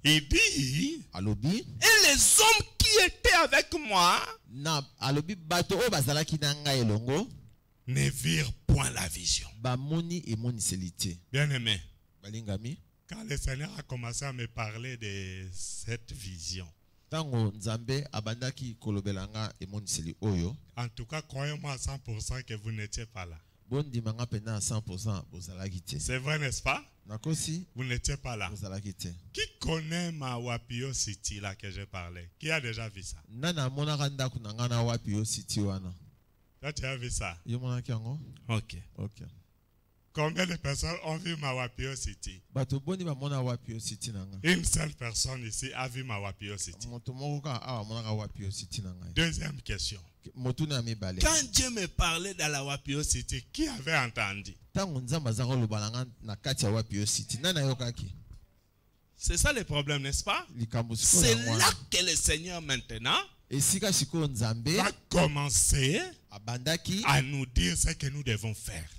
Speaker 1: Il dit, et les hommes qui étaient avec moi ne virent point la vision. Bien aimé, quand le Seigneur a commencé à me parler de cette vision, en tout cas, croyez-moi à 100% que vous n'étiez pas là. C'est vrai, n'est-ce pas? Vous n'étiez pas là. Qui connaît ma Wapio City là que j'ai parlé? Qui a déjà vu ça? Toi, tu as vu ça? Ok. Combien de personnes ont vu ma Wapio City? Une seule personne ici a vu ma Wapio City. Deuxième question. Quand Dieu me parlait dans la Wapio City, qui avait entendu? C'est ça le problème, n'est-ce pas? C'est là que le Seigneur maintenant va commencer à nous dire ce que nous devons faire.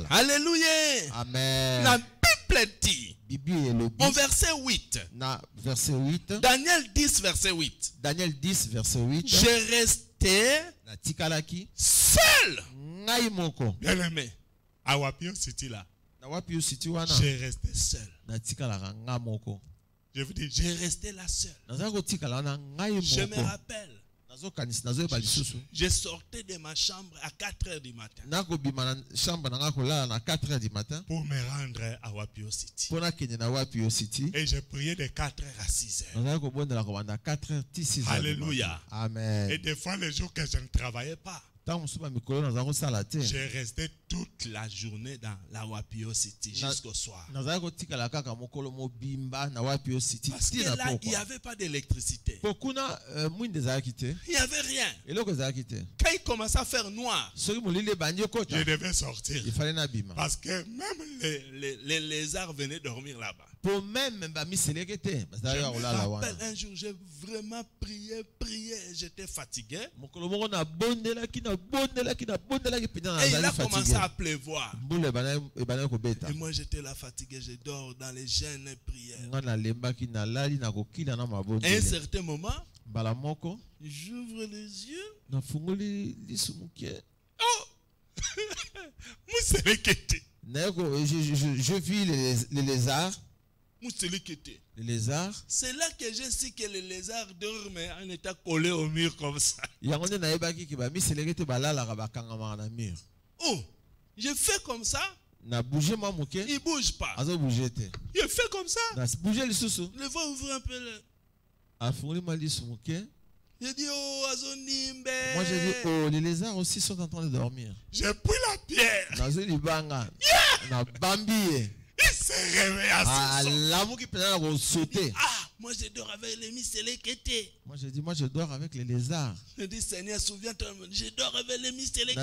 Speaker 1: Alléluia.
Speaker 2: Amen.
Speaker 1: La Bible dit, au verset 8, Daniel 10, verset 8, je restais seul. Bien aimé, à Wapio City là, j'ai resté seul. Je vous dis, j'ai resté là seul. Je me rappelle. Je sortais de ma chambre à 4h du matin pour me rendre à Wapio City. Et j'ai prié de 4h à 6h. Alléluia.
Speaker 2: Amen.
Speaker 1: Et des fois, les jours que je ne travaillais pas, j'ai resté toute la journée dans la Wapio City jusqu'au soir. Parce que là, il n'y avait pas d'électricité. Il n'y avait rien. Quand il commençait à faire noir, je devais sortir. Parce que même les lézards venaient dormir là-bas. Je me rappelle un jour, j'ai vraiment prié, j'étais fatigué. Et il a commencé à pleuvoir. Et moi j'étais là fatigué, je dors dans les jeûnes et prières. Et à un certain moment, j'ouvre les yeux. Oh!
Speaker 2: Je vis les lézards.
Speaker 1: Les lézards. C'est là que je sais que les lézards dorment en état collé au mur comme ça. Oh, je fais comme ça. Il ne bouge pas. Je fais comme ça. Le voix ouvre un peu. Je dis, oh, Azonimbe.
Speaker 2: Moi, je dis, oh, les lézards aussi sont en train de dormir.
Speaker 1: J'ai pris la pierre. Il s'est réveillé à ce son. Moi je dors avec les miselekete.
Speaker 2: Moi je dis, moi je dors avec les lézards.
Speaker 1: Je dis, Seigneur, souviens-toi, je dors avec les miselekete.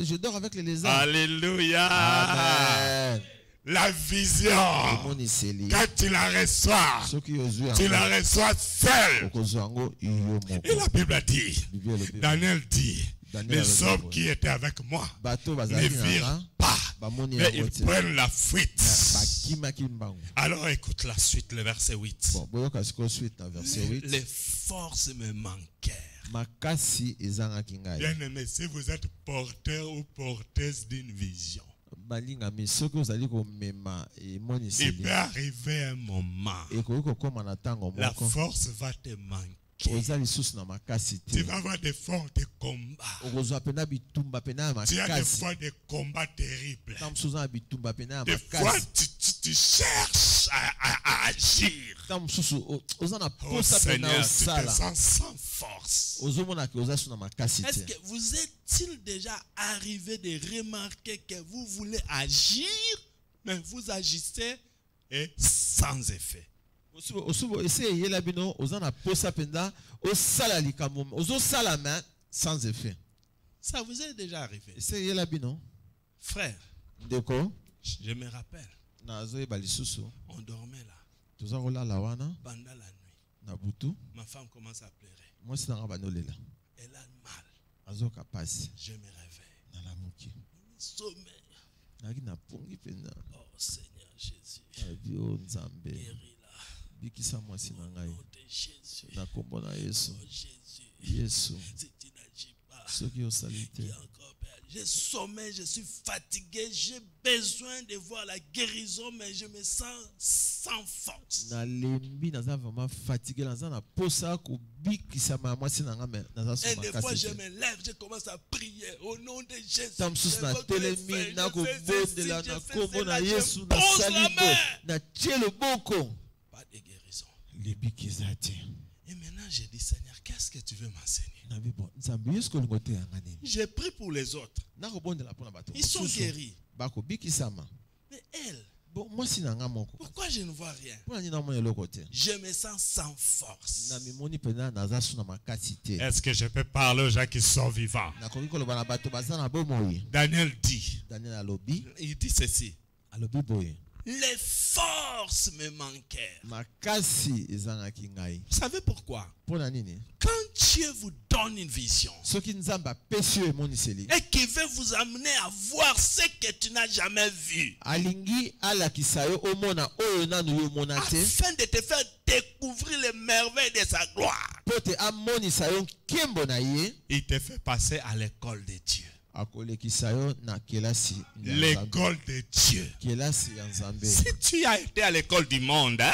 Speaker 2: Je dors avec les lézards.
Speaker 1: Alléluia.
Speaker 2: Amen.
Speaker 1: La vision, quand tu la reçois seul. Et la Bible dit, Daniel dit, les hommes qui étaient avec moi ne virent pas, mais ils prennent la fuite. Alors écoute la suite, le verset 8. Les forces me manquèrent. Bien aimé, si vous êtes porteur ou porteuse d'une vision, il peut arriver un moment, la force va te manquer. Tu vas avoir des fois des combats. Tu as des fois des combats terribles. Des fois tu cherches à agir. Oh Seigneur, tu te sens sans force. Est-ce que vous est-il déjà arrivé de remarquer que vous voulez agir, mais vous agissez et sans effet?
Speaker 2: Sans effet.
Speaker 1: Ça vous est déjà arrivé? Frère, je me rappelle. On dormait là. Pendant la nuit. Ma femme commence à pleurer. Elle a mal. Je me réveille. Sommeil. Oh Seigneur Jésus. Guéris-la. Au nom de Jésus. Oh Jésus. Si tu n'agis pas, qui encore peut J'ai sommeil, je suis fatigué, j'ai besoin de voir la guérison, mais je me sens sans force. Et des fois, je me lève, je commence à prier au nom de Jésus. Je pose la main. Pas de guérison. Et maintenant, j'ai dit, Seigneur, qu'est-ce que tu veux m'enseigner? J'ai prié pour les autres. Ils sont guéris. Mais elle, pourquoi je ne vois rien? Je me sens sans force. Est-ce que je peux parler aux gens qui sont vivants? Daniel dit, il dit ceci. Les forces me manquèrent. Vous savez pourquoi? Quand Dieu vous donne une vision et qu'il veut vous amener à voir ce que tu n'as jamais vu, afin de te faire découvrir les merveilles de sa gloire, il te fait passer à l'école de Dieu. L'école de Dieu. Si tu as été à l'école du monde, hein,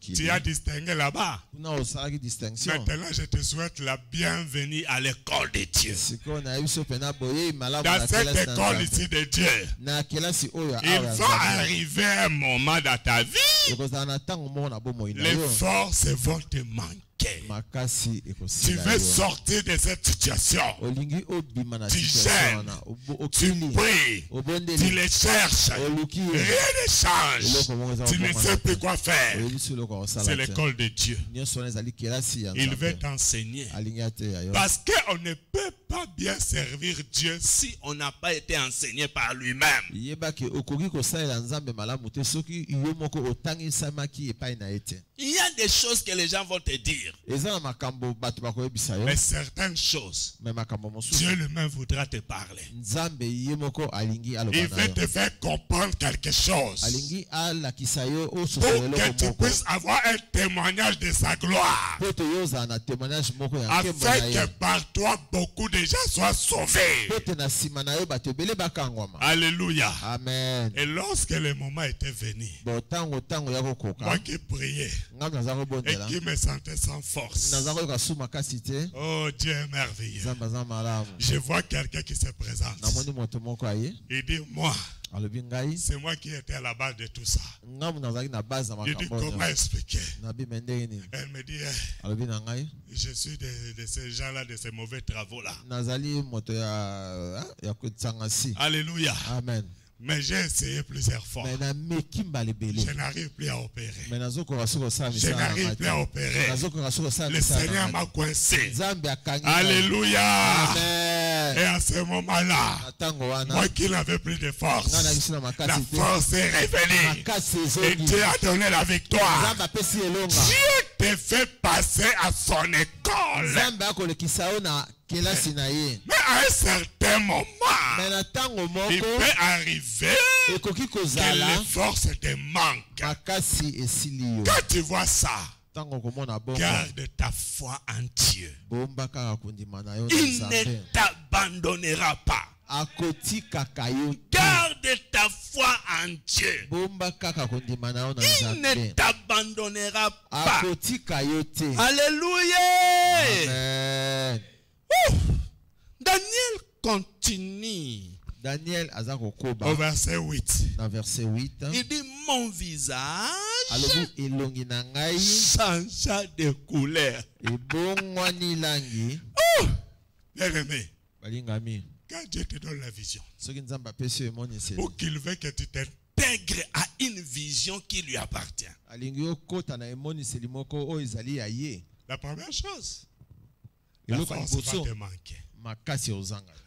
Speaker 1: tu as distingué là-bas. Maintenant, je te souhaite la bienvenue à l'école de Dieu. Dans cette école ici de Dieu, il va arriver un moment dans ta vie, les forces vont te manquer. Tu veux sortir de cette situation. Tu gênes, tu pries, tu les cherches, rien ne change. Tu ne sais plus quoi faire. C'est l'école de Dieu. Il veut t'enseigner. Parce qu'on ne peut pas bien servir Dieu si on n'a pas été enseigné par lui-même. Il y a des choses que les gens vont te dire. Mais certaines choses, Dieu lui-même voudra te parler. Il veut te faire comprendre quelque chose pour que tu puisses avoir un témoignage de sa gloire, afin que par toi beaucoup de gens soient sauvés. Alléluia. Amen. Et lorsque le moment était venu, moi qui priais et qui me sentais sans force, oh, Dieu est merveilleux. Je vois quelqu'un qui se présente. Il dit, moi, c'est moi qui étais à la base de tout ça. Il dit, comment expliquer? Elle me dit, je suis de ces gens-là, de ces mauvais travaux-là. Alléluia. Amen. Mais j'ai essayé plusieurs fois. Je n'arrive plus à opérer. Je n'arrive plus à opérer. Le Seigneur m'a coincé. Alléluia. Amen. Et à ce moment-là, moi qui n'avais plus de force, la force est revenue. Et Dieu a donné la victoire. Dieu te fait passer à son école. Mais à un certain moment, il peut arriver que les forces te manquent. Quand tu vois ça, garde ta foi en Dieu. Il ne t'abandonnera pas. Garde ta foi en Dieu. Il ne t'abandonnera pas. Alléluia. Amen. Daniel continue.
Speaker 2: Daniel
Speaker 1: au verset 8.
Speaker 2: Il
Speaker 1: dit, mon visage changea de couleur. Oh, bien-aimé, quand Dieu te donne la vision, ou qu'il veut que tu t'intègres à une vision qui lui appartient, la première chose, la force va te manquer.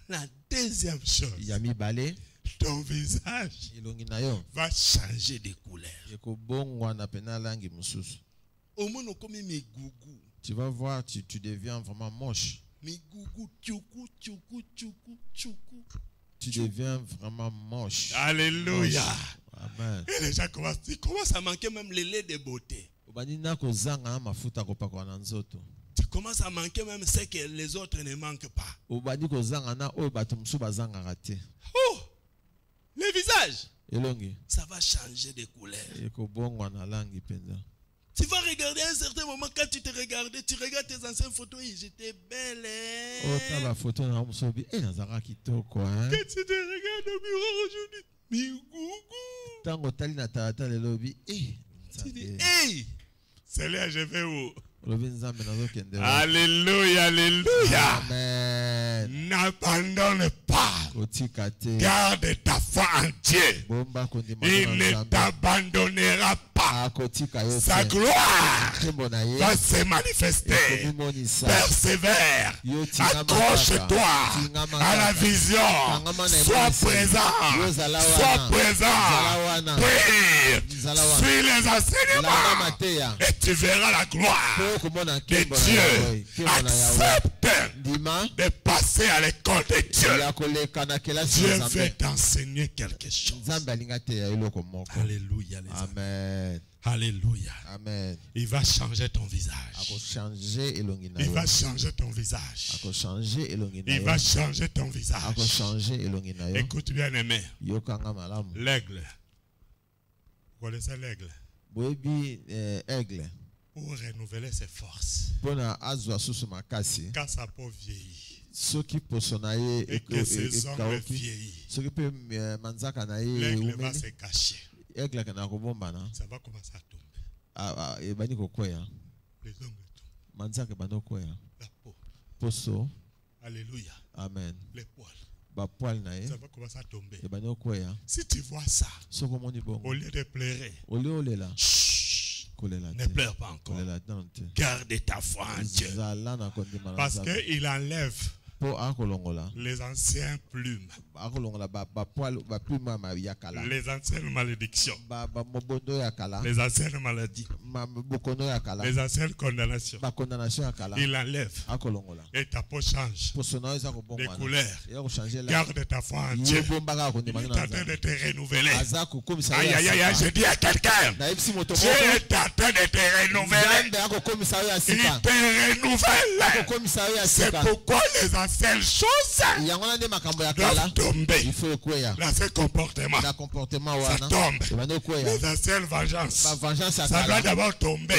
Speaker 1: La deuxième chose, ton visage va changer de couleur.
Speaker 2: Tu vas voir, tu deviens vraiment moche. Tu deviens vraiment moche.
Speaker 1: Alléluia.
Speaker 2: Amen.
Speaker 1: Et les gens commencent à manquer même les laits de beauté. Tu commences à manquer même ce que les autres ne manquent pas. Oh, le visage, ça va changer de couleur. Tu vas regarder à un certain moment, quand tu te regardais, tu regardes tes anciennes photos, j'étais belle. Quand tu te regardes au miroir aujourd'hui, tu dis, hey, c'est là, je vais où? Alléluia, alléluia. Amen. N'abandonne pas. Garde ta foi en Dieu. Il ne t'abandonnera pas. Sa gloire va se manifester. Persévère. Accroche-toi à la vision. Sois présent. Sois présent. Prie. Suis les enseignements. Et tu verras la gloire de Dieu. Accepte de passer à l'école de Dieu. Dieu veut t'enseigner quelque chose. Alléluia.
Speaker 2: Amen.
Speaker 1: Alléluia.
Speaker 2: Amen.
Speaker 1: Il va changer ton visage. Il va changer ton visage. Il va changer ton visage. Écoute bien aimé. L'aigle. Vous connaissez l'aigle?
Speaker 2: Aigle.
Speaker 1: Pour renouveler ses forces. Quand sa peau vieillit. Et que ses ongles vieillissent. L'aigle va se cacher. Ça va commencer à tomber. Les ongles tombent. La peau. Alléluia.
Speaker 2: Amen.
Speaker 1: Les poils. Ça va commencer à tomber. Si tu vois ça, au lieu de pleurer, ne pleure pas encore. Garde ta foi en Dieu. Parce qu'il enlève les anciennes plumes, les anciennes malédictions, les anciennes maladies, les anciennes condamnations. Il enlève et ta peau change de couleur. Garde ta foi en Dieu. Il est en train de te renouveler. Aïe aïe aïe, je dis à quelqu'un, Dieu est en train de te renouveler. Il te renouvelle. C'est pourquoi les anciennes choses doivent tomber. L'ancien comportement, ça tombe. Les anciennes vengeances, ça doit d'abord tomber.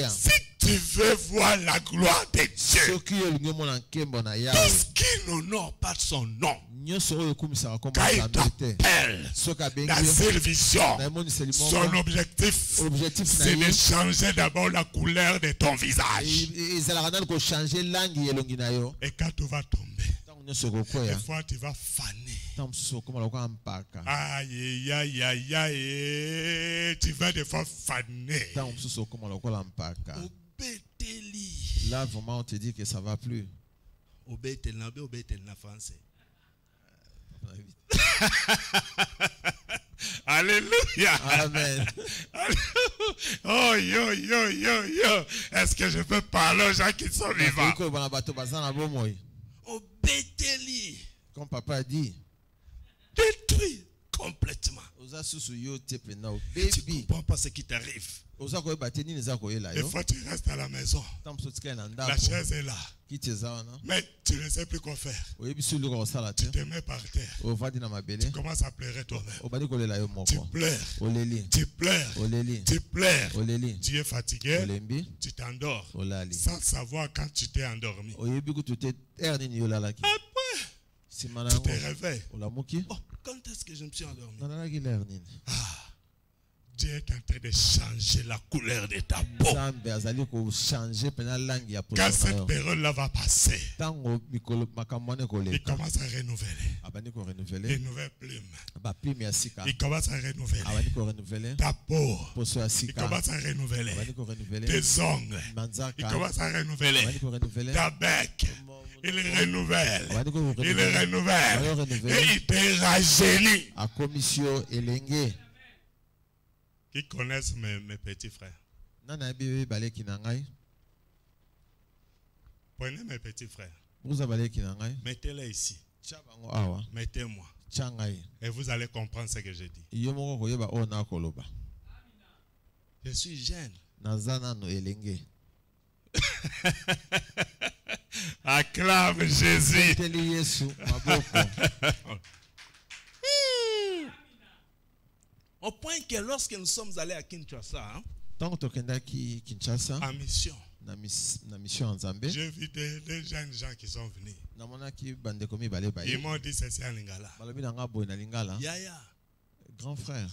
Speaker 1: Si tu veux voir la gloire de Dieu, tout ce qui n'honore pas son nom, quand il t'appelle dans cette vision, son objectif, c'est de changer d'abord la couleur de ton visage. Et quand tu vas tomber, des fois tu vas faner. Aïe, aïe, aïe, aïe, tu vas des fois faner.
Speaker 2: Là, vraiment, on te dit que ça ne va plus.
Speaker 1: Alléluia.
Speaker 2: Amen.
Speaker 1: Oh, yo, yo, yo, yo. Est-ce que je peux parler aux gens qui sont vivants?
Speaker 2: Comme papa a dit,
Speaker 1: détruit complètement. Tu ne comprends pas ce qui t'arrive. Des fois, tu restes à la maison. La chaise est là. Mais tu ne sais plus quoi faire. Tu te mets par terre. Tu commences à pleurer toi-même. Tu pleures. Tu pleures. Tu pleures. Tu es fatigué. Tu t'endors. Sans savoir quand tu t'es endormi. Après, tu te réveilles. Oh, quand est-ce que je me suis endormi? Dieu est en train de changer la couleur de ta peau. Quand cette période-là va passer, il commence à renouveler les nouvelles plumes. Il commence à renouveler ta peau. Il commence à renouveler tes ongles. Il commence à renouveler ta bec. Il renouvelle. Il renouvelle. Et il te rajeunit. Qui connaissent mes petits frères. Prenez mes petits frères. Mettez-les ici. Mettez-moi. Et vous allez comprendre ce que je dis. Je suis jeune. Acclame Jésus.
Speaker 3: Au point que lorsque nous sommes allés à Kinshasa,
Speaker 1: En mission,
Speaker 2: j'ai
Speaker 1: vu des jeunes gens qui sont venus. Ils m'ont dit c'est en Lingala.
Speaker 3: Yaya,
Speaker 2: grand frère,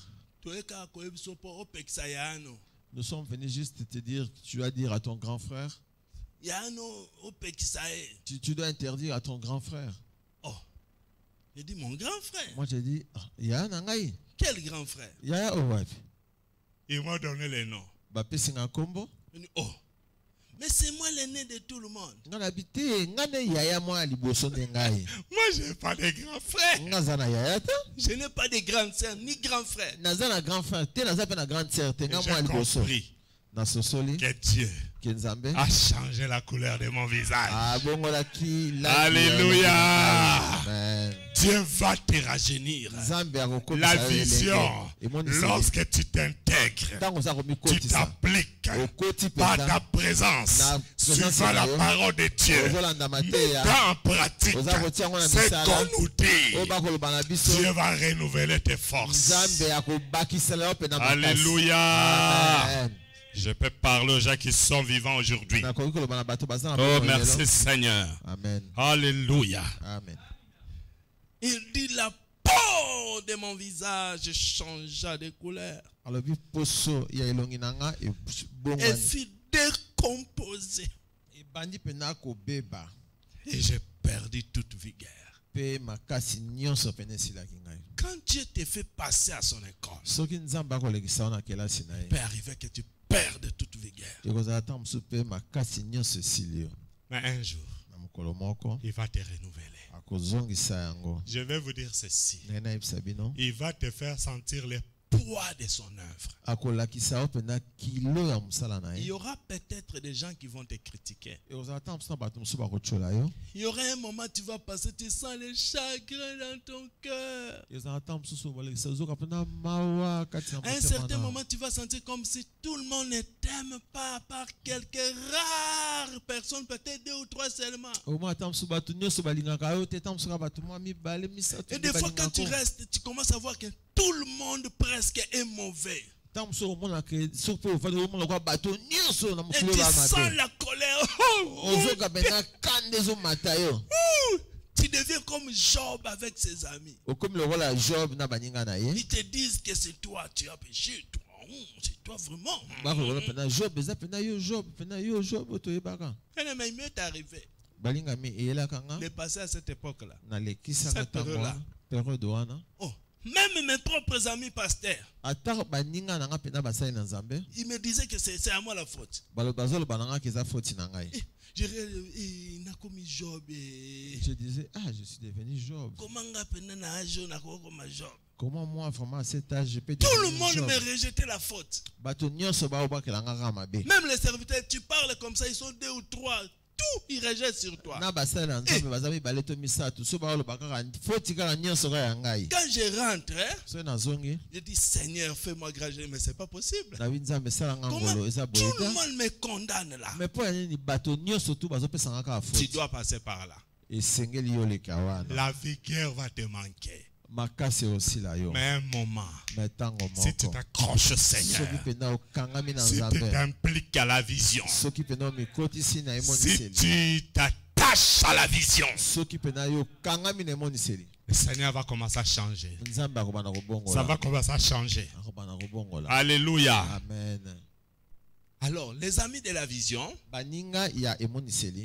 Speaker 2: nous sommes venus juste te dire, tu dois dire à ton grand frère, tu dois interdire à ton grand frère.
Speaker 3: Oh, j'ai dit mon grand frère.
Speaker 2: Moi j'ai dit,
Speaker 3: Quel grand frère?
Speaker 1: Ils m'ont donné les noms.
Speaker 3: Oh, mais c'est moi l'aîné de tout le monde.
Speaker 1: Moi, je n'ai pas de grand frère.
Speaker 3: Je n'ai pas de grande sœur ni grand frère.
Speaker 1: J'ai compris que Dieu a changé la couleur de mon visage. Alléluia. Dieu va te rajeunir. La vision, lorsque tu t'intègres, tu t'appliques par ta présence, suivant la parole de Dieu, dans en pratique ce qu'on nous dit, Dieu va renouveler tes forces. Alléluia. Je peux parler aux gens qui sont vivants aujourd'hui. Oh, merci Seigneur.
Speaker 2: Amen.
Speaker 1: Alléluia.
Speaker 2: Amen.
Speaker 3: Il dit la peau de mon visage changea de couleur. Elle fut décomposée. Et j'ai perdu toute vigueur. Quand Dieu te fait passer à son école, il peut arriver que tu perdes toute vigueur.
Speaker 1: Mais un jour, il va te renouveler. Je vais vous dire ceci. Il va te faire sentir le poids de son œuvre.
Speaker 3: Il y aura peut-être des gens qui vont te critiquer. Il y aura un moment tu vas passer, tu sens le chagrin dans ton cœur. À un certain moment tu vas sentir comme si tout le monde ne t'aime pas, à part quelques rares personnes, peut-être 2 ou 3 seulement. Et des fois quand tu restes, tu commences à voir que tout le monde presque est mauvais. Et tu sens la colère. Tu deviens comme Job avec ses amis. Ils te disent que c'est toi, tu as péché. C'est toi vraiment. Mais il m'est arrivé de passer à cette époque-là. Cette période-là. Oh. Même mes propres amis pasteurs, ils me disaient que c'est à moi la faute. Il n'a commis Job.
Speaker 2: Je disais, je suis devenu Job. Comment moi, vraiment, à cet âge, je peux
Speaker 3: tout le monde me rejetait la faute. Même les serviteurs, tu parles comme ça, ils sont 2 ou 3. Tout, ils rejettent sur toi. Quand je rentre, je dis Seigneur, fais-moi grâce, mais c'est pas possible. Comment tout le monde me condamne là? Tu dois passer par là.
Speaker 1: La vigueur va te manquer. Mais un moment, si tu t'accroches au Seigneur, si tu t'impliques à la vision, si tu t'attaches à la vision, le Seigneur va commencer à changer. Ça va commencer à changer. Alléluia.
Speaker 2: Amen.
Speaker 3: Alors, les amis de la vision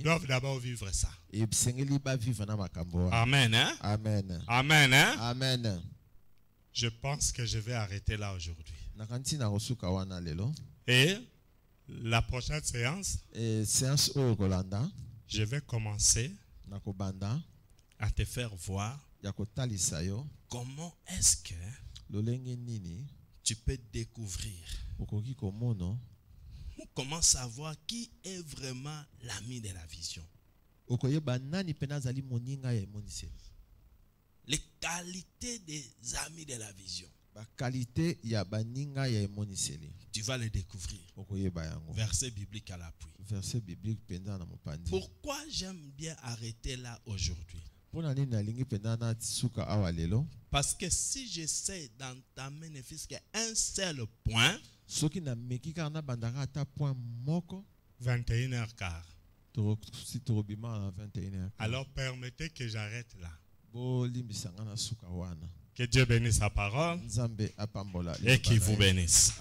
Speaker 1: doivent d'abord vivre ça.
Speaker 2: Amen.
Speaker 1: Hein?
Speaker 2: Amen.
Speaker 1: Amen. Hein?
Speaker 2: Amen.
Speaker 1: Je pense que je vais arrêter là aujourd'hui. Et la prochaine séance, je vais commencer à te faire voir comment est-ce que tu peux découvrir, comment savoir qui est vraiment l'ami de la vision. Les qualités des amis de la vision.
Speaker 3: Tu vas les découvrir. Verset biblique à l'appui. Pourquoi j'aime bien arrêter là aujourd'hui? Parce que si j'essaie d'entamer ne fût-ce qu'un seul point,
Speaker 1: 21h15. Alors permettez que j'arrête là. Que Dieu bénisse sa parole et qu'il vous bénisse.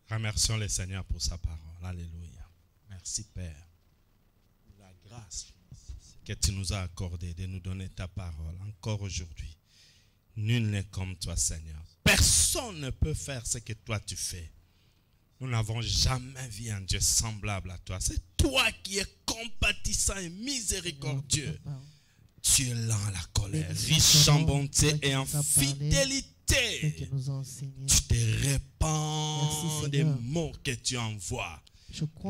Speaker 1: Remercions le Seigneur pour sa parole. Alléluia. Merci Père. La grâce que tu nous as accordée de nous donner ta parole encore aujourd'hui. Nul n'est comme toi, Seigneur. Personne ne peut faire ce que toi tu fais. Nous n'avons jamais vu un Dieu semblable à toi. C'est toi qui es compatissant et miséricordieux. Tu es lent à la colère, riche en bonté et en fidélité. Tu te répands des mots que tu envoies.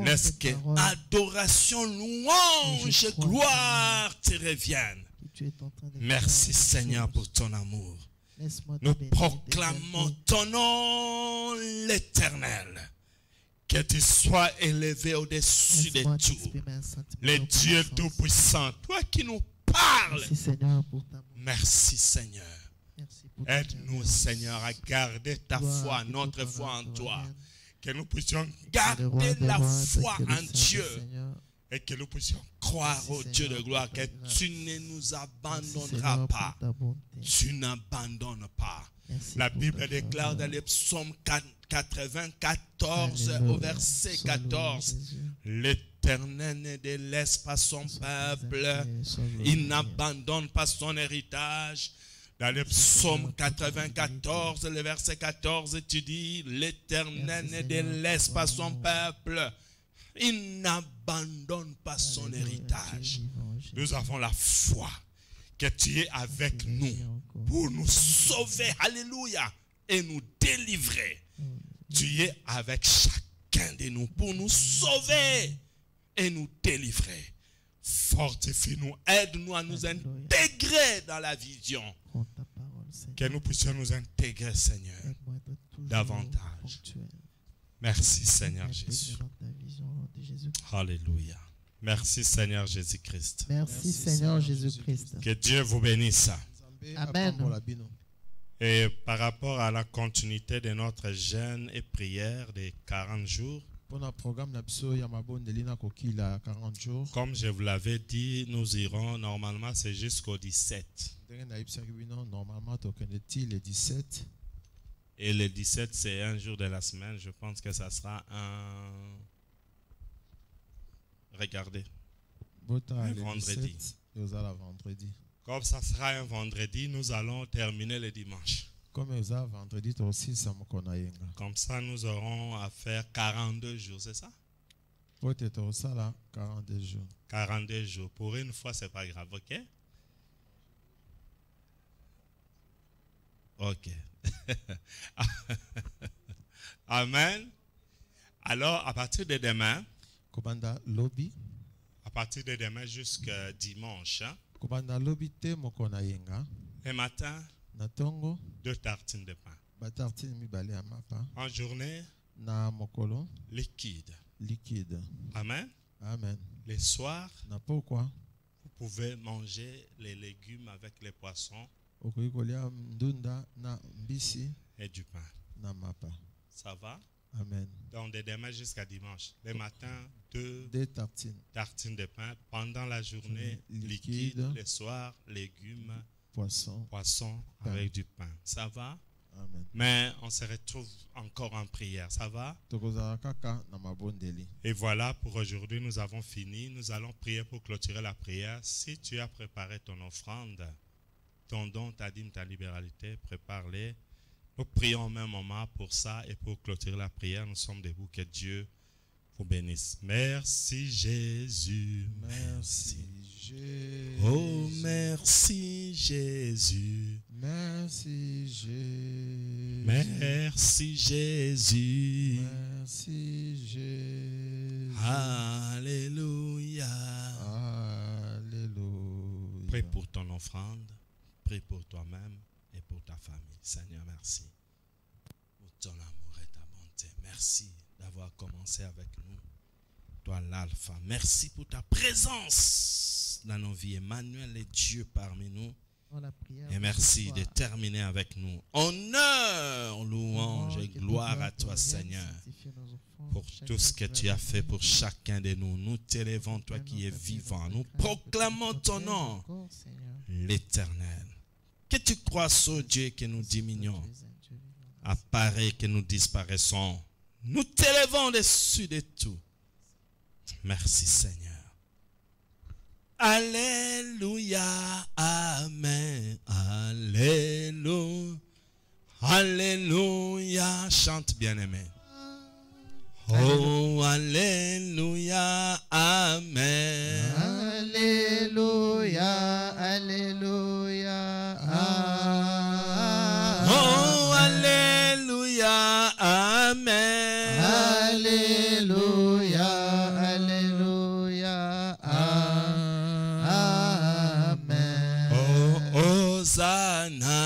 Speaker 1: Laisse que adoration, louange et gloire te reviennent. Merci Seigneur pour ton amour. Nous proclamons ton nom l'Éternel. Que tu sois élevé au-dessus de tout. Le Dieu Tout-Puissant, toi qui nous parles. Merci Seigneur. Aide-nous Seigneur à garder ta foi, notre foi en toi. Que nous puissions garder la foi en Dieu. Et que nous puissions croire au Dieu de gloire que tu ne nous abandonneras pas. Tu n'abandonnes pas. La Bible déclare dans le psaume 94 au verset 14, l'Éternel ne délaisse pas son peuple, il n'abandonne pas son héritage. Dans le psaume 94, le verset 14, tu dis, l'Éternel ne délaisse pas son peuple, il n'abandonne pas son héritage. Nous avons la foi que tu es avec nous pour nous sauver, alléluia, et nous délivrer. Tu es avec chacun de nous pour nous sauver et nous délivrer. Fortifie-nous, aide-nous à nous intégrer dans la vision. Que nous puissions nous intégrer, Seigneur, davantage. Merci, Seigneur Jésus. Alléluia. Merci, Seigneur Jésus-Christ.
Speaker 2: Merci, Seigneur Jésus-Christ.
Speaker 1: Que Dieu vous bénisse.
Speaker 2: Amen.
Speaker 1: Et par rapport à la continuité de notre jeûne et prière de 40 jours, comme je vous l'avais dit, nous irons, normalement c'est jusqu'au 17. Et le 17 c'est un jour de la semaine, je pense que ça sera un... Regardez, un vendredi. Comme ça sera un vendredi, nous allons terminer le dimanche. Comme ça, nous aurons à faire 42 jours, c'est ça? 42 jours. 42 jours. Pour une fois, c'est pas grave, ok? Ok. Amen. Alors, à partir de demain, à partir de demain jusqu'à dimanche, le matin, 2 tartines de pain. En journée, liquide. Amen.
Speaker 2: Amen.
Speaker 1: Les soirs, vous pouvez manger les légumes avec les poissons et du pain. Ça va?
Speaker 2: Amen.
Speaker 1: Donc de demain jusqu'à dimanche. Le matin, 2 tartines de pain. Pendant la journée, liquide. Le soir, légumes, poisson avec du pain. Ça va?
Speaker 2: Amen.
Speaker 1: Mais on se retrouve encore en prière. Ça va? Et voilà, pour aujourd'hui, nous avons fini. Nous allons prier pour clôturer la prière. Si tu as préparé ton offrande, ton don, ta dîme, ta libéralité, prépare-les. Nous prions au même moment pour ça et pour clôturer la prière. Nous sommes debout. Que Dieu vous bénisse. Merci Jésus.
Speaker 2: Merci Jésus.
Speaker 1: Oh, merci Jésus.
Speaker 2: Merci Jésus.
Speaker 1: Merci Jésus.
Speaker 2: Merci Jésus.
Speaker 1: Alléluia.
Speaker 2: Alléluia.
Speaker 1: Prie pour ton offrande.
Speaker 3: prie pour toi-même et pour ta famille. Seigneur, merci pour ton amour et ta bonté. Merci d'avoir commencé avec nous. Toi, l'Alpha. Merci pour ta présence dans nos vies. Emmanuel est Dieu parmi nous. Et merci de terminer avec nous. Honneur, louange et gloire à toi, Seigneur, pour tout ce que tu as fait pour chacun de nous. Nous t'élèvons, toi qui es vivant. Nous proclamons ton nom, l'Éternel. Que tu crois sur Dieu que nous diminuons, apparaît que nous disparaissons. Nous t'élèvons au-dessus de tout. Merci, Seigneur. Alléluia, amen, alléluia, alléluia. Chante bien-aimé. Oh, alléluia, amen.
Speaker 2: Alléluia, alléluia, amen.
Speaker 3: Oh, alléluia, amen.
Speaker 2: Alléluia, alléluia, amen.
Speaker 3: Oh, Hosanna.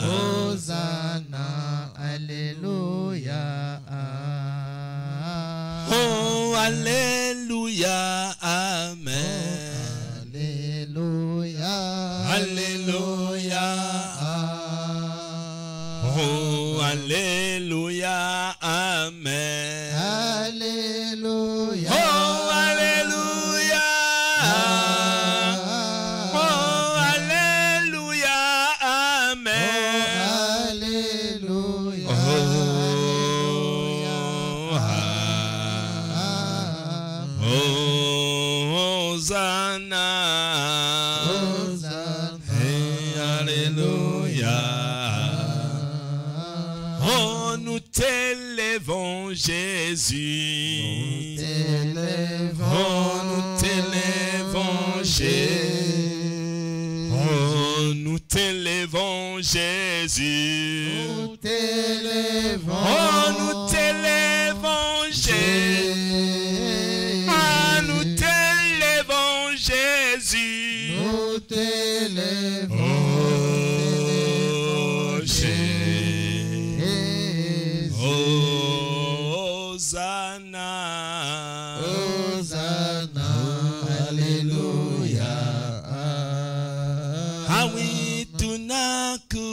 Speaker 2: Hosanna, alléluia, amen.
Speaker 3: Oh, alléluia, amen.
Speaker 2: Alléluia,
Speaker 3: Alléluia. Oh, alléluia, amen.
Speaker 2: Alléluia.
Speaker 3: Oh, alléluia. Oh, alléluia, amen.
Speaker 2: Alléluia.
Speaker 3: Oh, Hosanna. Hey, alléluia. Oh, nous t'élèvons, Jésus. Oh, nous t'élèvons, Jésus. Oh, nous t'élèvons, Jésus.
Speaker 2: Nous t'élèvons.
Speaker 3: Oh, nous t'élèvons, Jésus. Ah, nous t'élèvons, Jésus.
Speaker 2: Nous t'élèvons.
Speaker 3: Oh, Jésus. Hosanna.
Speaker 2: Hosanna, alléluia.
Speaker 3: Ah oui, tunakuabudu.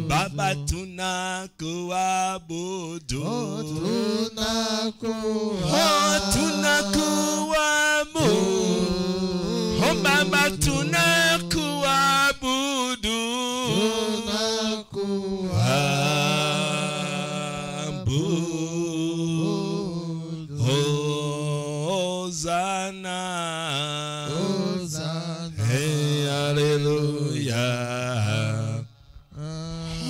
Speaker 3: Baba tunakuabudu. Tunakuabudu. Oh Baba tunakuabudu. Hosanna. Hey, alléluia.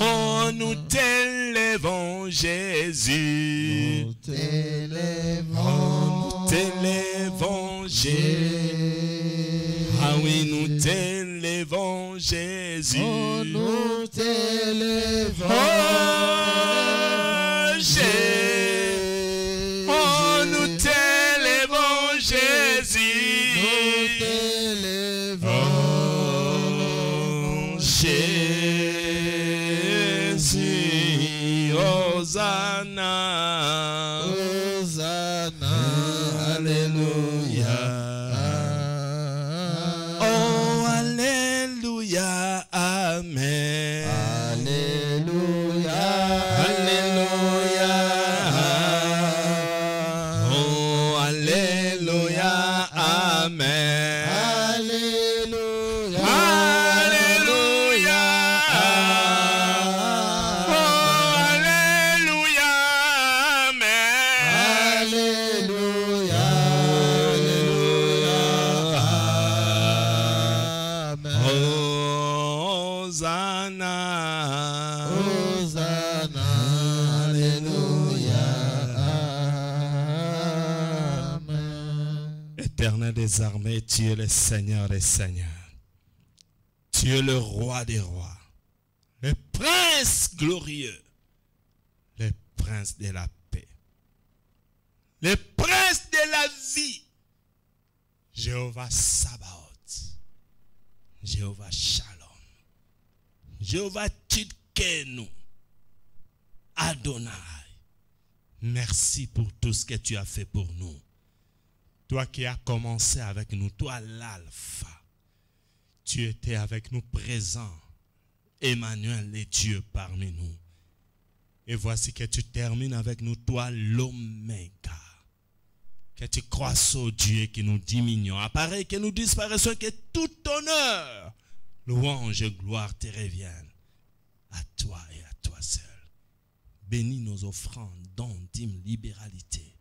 Speaker 3: Oh, nous t'élèvons, Jésus.
Speaker 2: Nous t'élèvons.
Speaker 3: Oh, nous t'élèvons, Jésus. Ah oui, nous t'élèvons, Jésus.
Speaker 2: Oh, nous t'élèvons.
Speaker 3: Oh, Jésus. Oh, nous t'élèvons, Jésus.
Speaker 2: Nous t'élèvons.
Speaker 3: Oh, Jésus. Hosanna.
Speaker 2: Hosanna, alléluia.
Speaker 3: Oh, alléluia, amen.
Speaker 2: Alléluia.
Speaker 3: Alléluia. Oh, alléluia, amen.
Speaker 2: Alléluia.
Speaker 3: Alléluia. Oh, alléluia, amen.
Speaker 2: Alléluia. Amen.
Speaker 3: Hosanna.
Speaker 2: Hosanna, alléluia. Amen.
Speaker 3: Éternel des armées, tu es le Seigneur des seigneurs. Tu es le roi des rois. Le prince glorieux. Le prince de la paix. le prince de la vie, Jéhovah Sabaoth, Jéhovah Shalom, Jéhovah Tidkenu, Adonai. Merci pour tout ce que tu as fait pour nous. Toi qui as commencé avec nous, toi l'alpha, tu étais avec nous présent. Emmanuel est Dieu parmi nous. Et voici que tu termines avec nous, toi l'oméga. Que tu croisses au Dieu qui nous diminuons, apparaît que nous disparaissons, que tout honneur, louange et gloire te reviennent. À toi et à toi seul. Bénis nos offrandes, dons, dîmes, libéralité.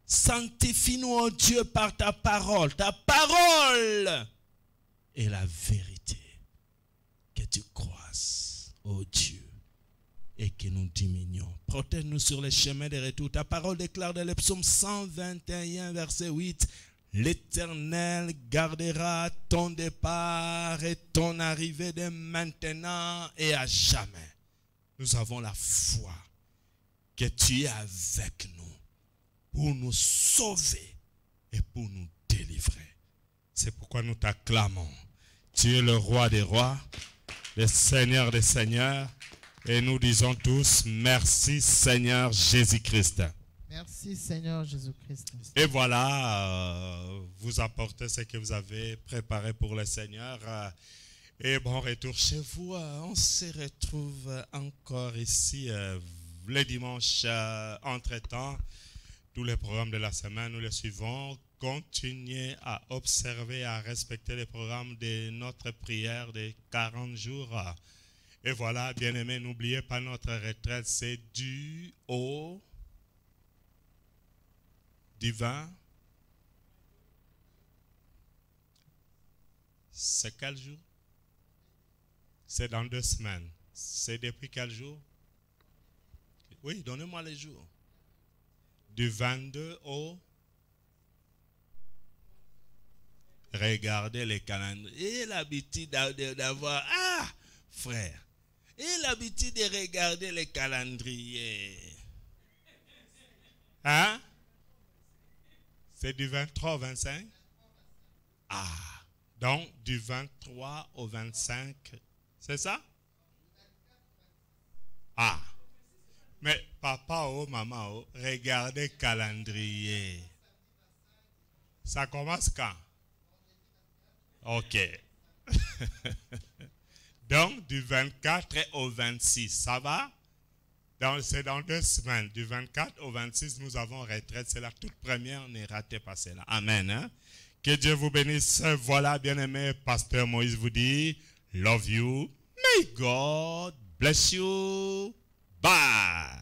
Speaker 3: Sanctifie-nous, oh Dieu, par ta parole. Ta parole est la vérité. Que tu croisses, oh Dieu, et que nous diminuons. Protège-nous sur les chemins de retour. Ta parole déclare dans le psaume 121, verset 8, l'Éternel gardera ton départ et ton arrivée de maintenant et à jamais. Nous avons la foi que tu es avec nous pour nous sauver et pour nous délivrer. C'est pourquoi nous t'acclamons. Tu es le roi des rois, le Seigneur des seigneurs. Et nous disons tous, merci Seigneur Jésus-Christ.
Speaker 2: Merci Seigneur Jésus-Christ.
Speaker 3: Et voilà, vous apportez ce que vous avez préparé pour le Seigneur. Et bon retour chez vous. On se retrouve encore ici le dimanche entre-temps. Tous les programmes de la semaine, nous les suivons. Continuez à observer, à respecter les programmes de notre prière de 40 jours. Et voilà, bien-aimés, n'oubliez pas notre retraite, c'est du 20. C'est quel jour? C'est dans 2 semaines. C'est depuis quel jour? Oui, donnez-moi les jours. Du 22 au... Regardez les calendriers. Et l'habitude d'avoir... Ah, frère. Et l'habitude de regarder les calendriers. Hein? C'est du 23 au 25? Ah, donc du 23 au 25, c'est ça? Ah, mais papa ou maman, regardez le calendrier. Ça commence quand? Ok. Donc, du 24 au 26, ça va? C'est dans 2 semaines. Du 24 au 26, nous avons retraite. C'est la toute première, ne ratez pas cela. Amen. Hein? Que Dieu vous bénisse. Voilà, bien-aimé, Pasteur Moïse vous dit, love you. May God bless you. Bye.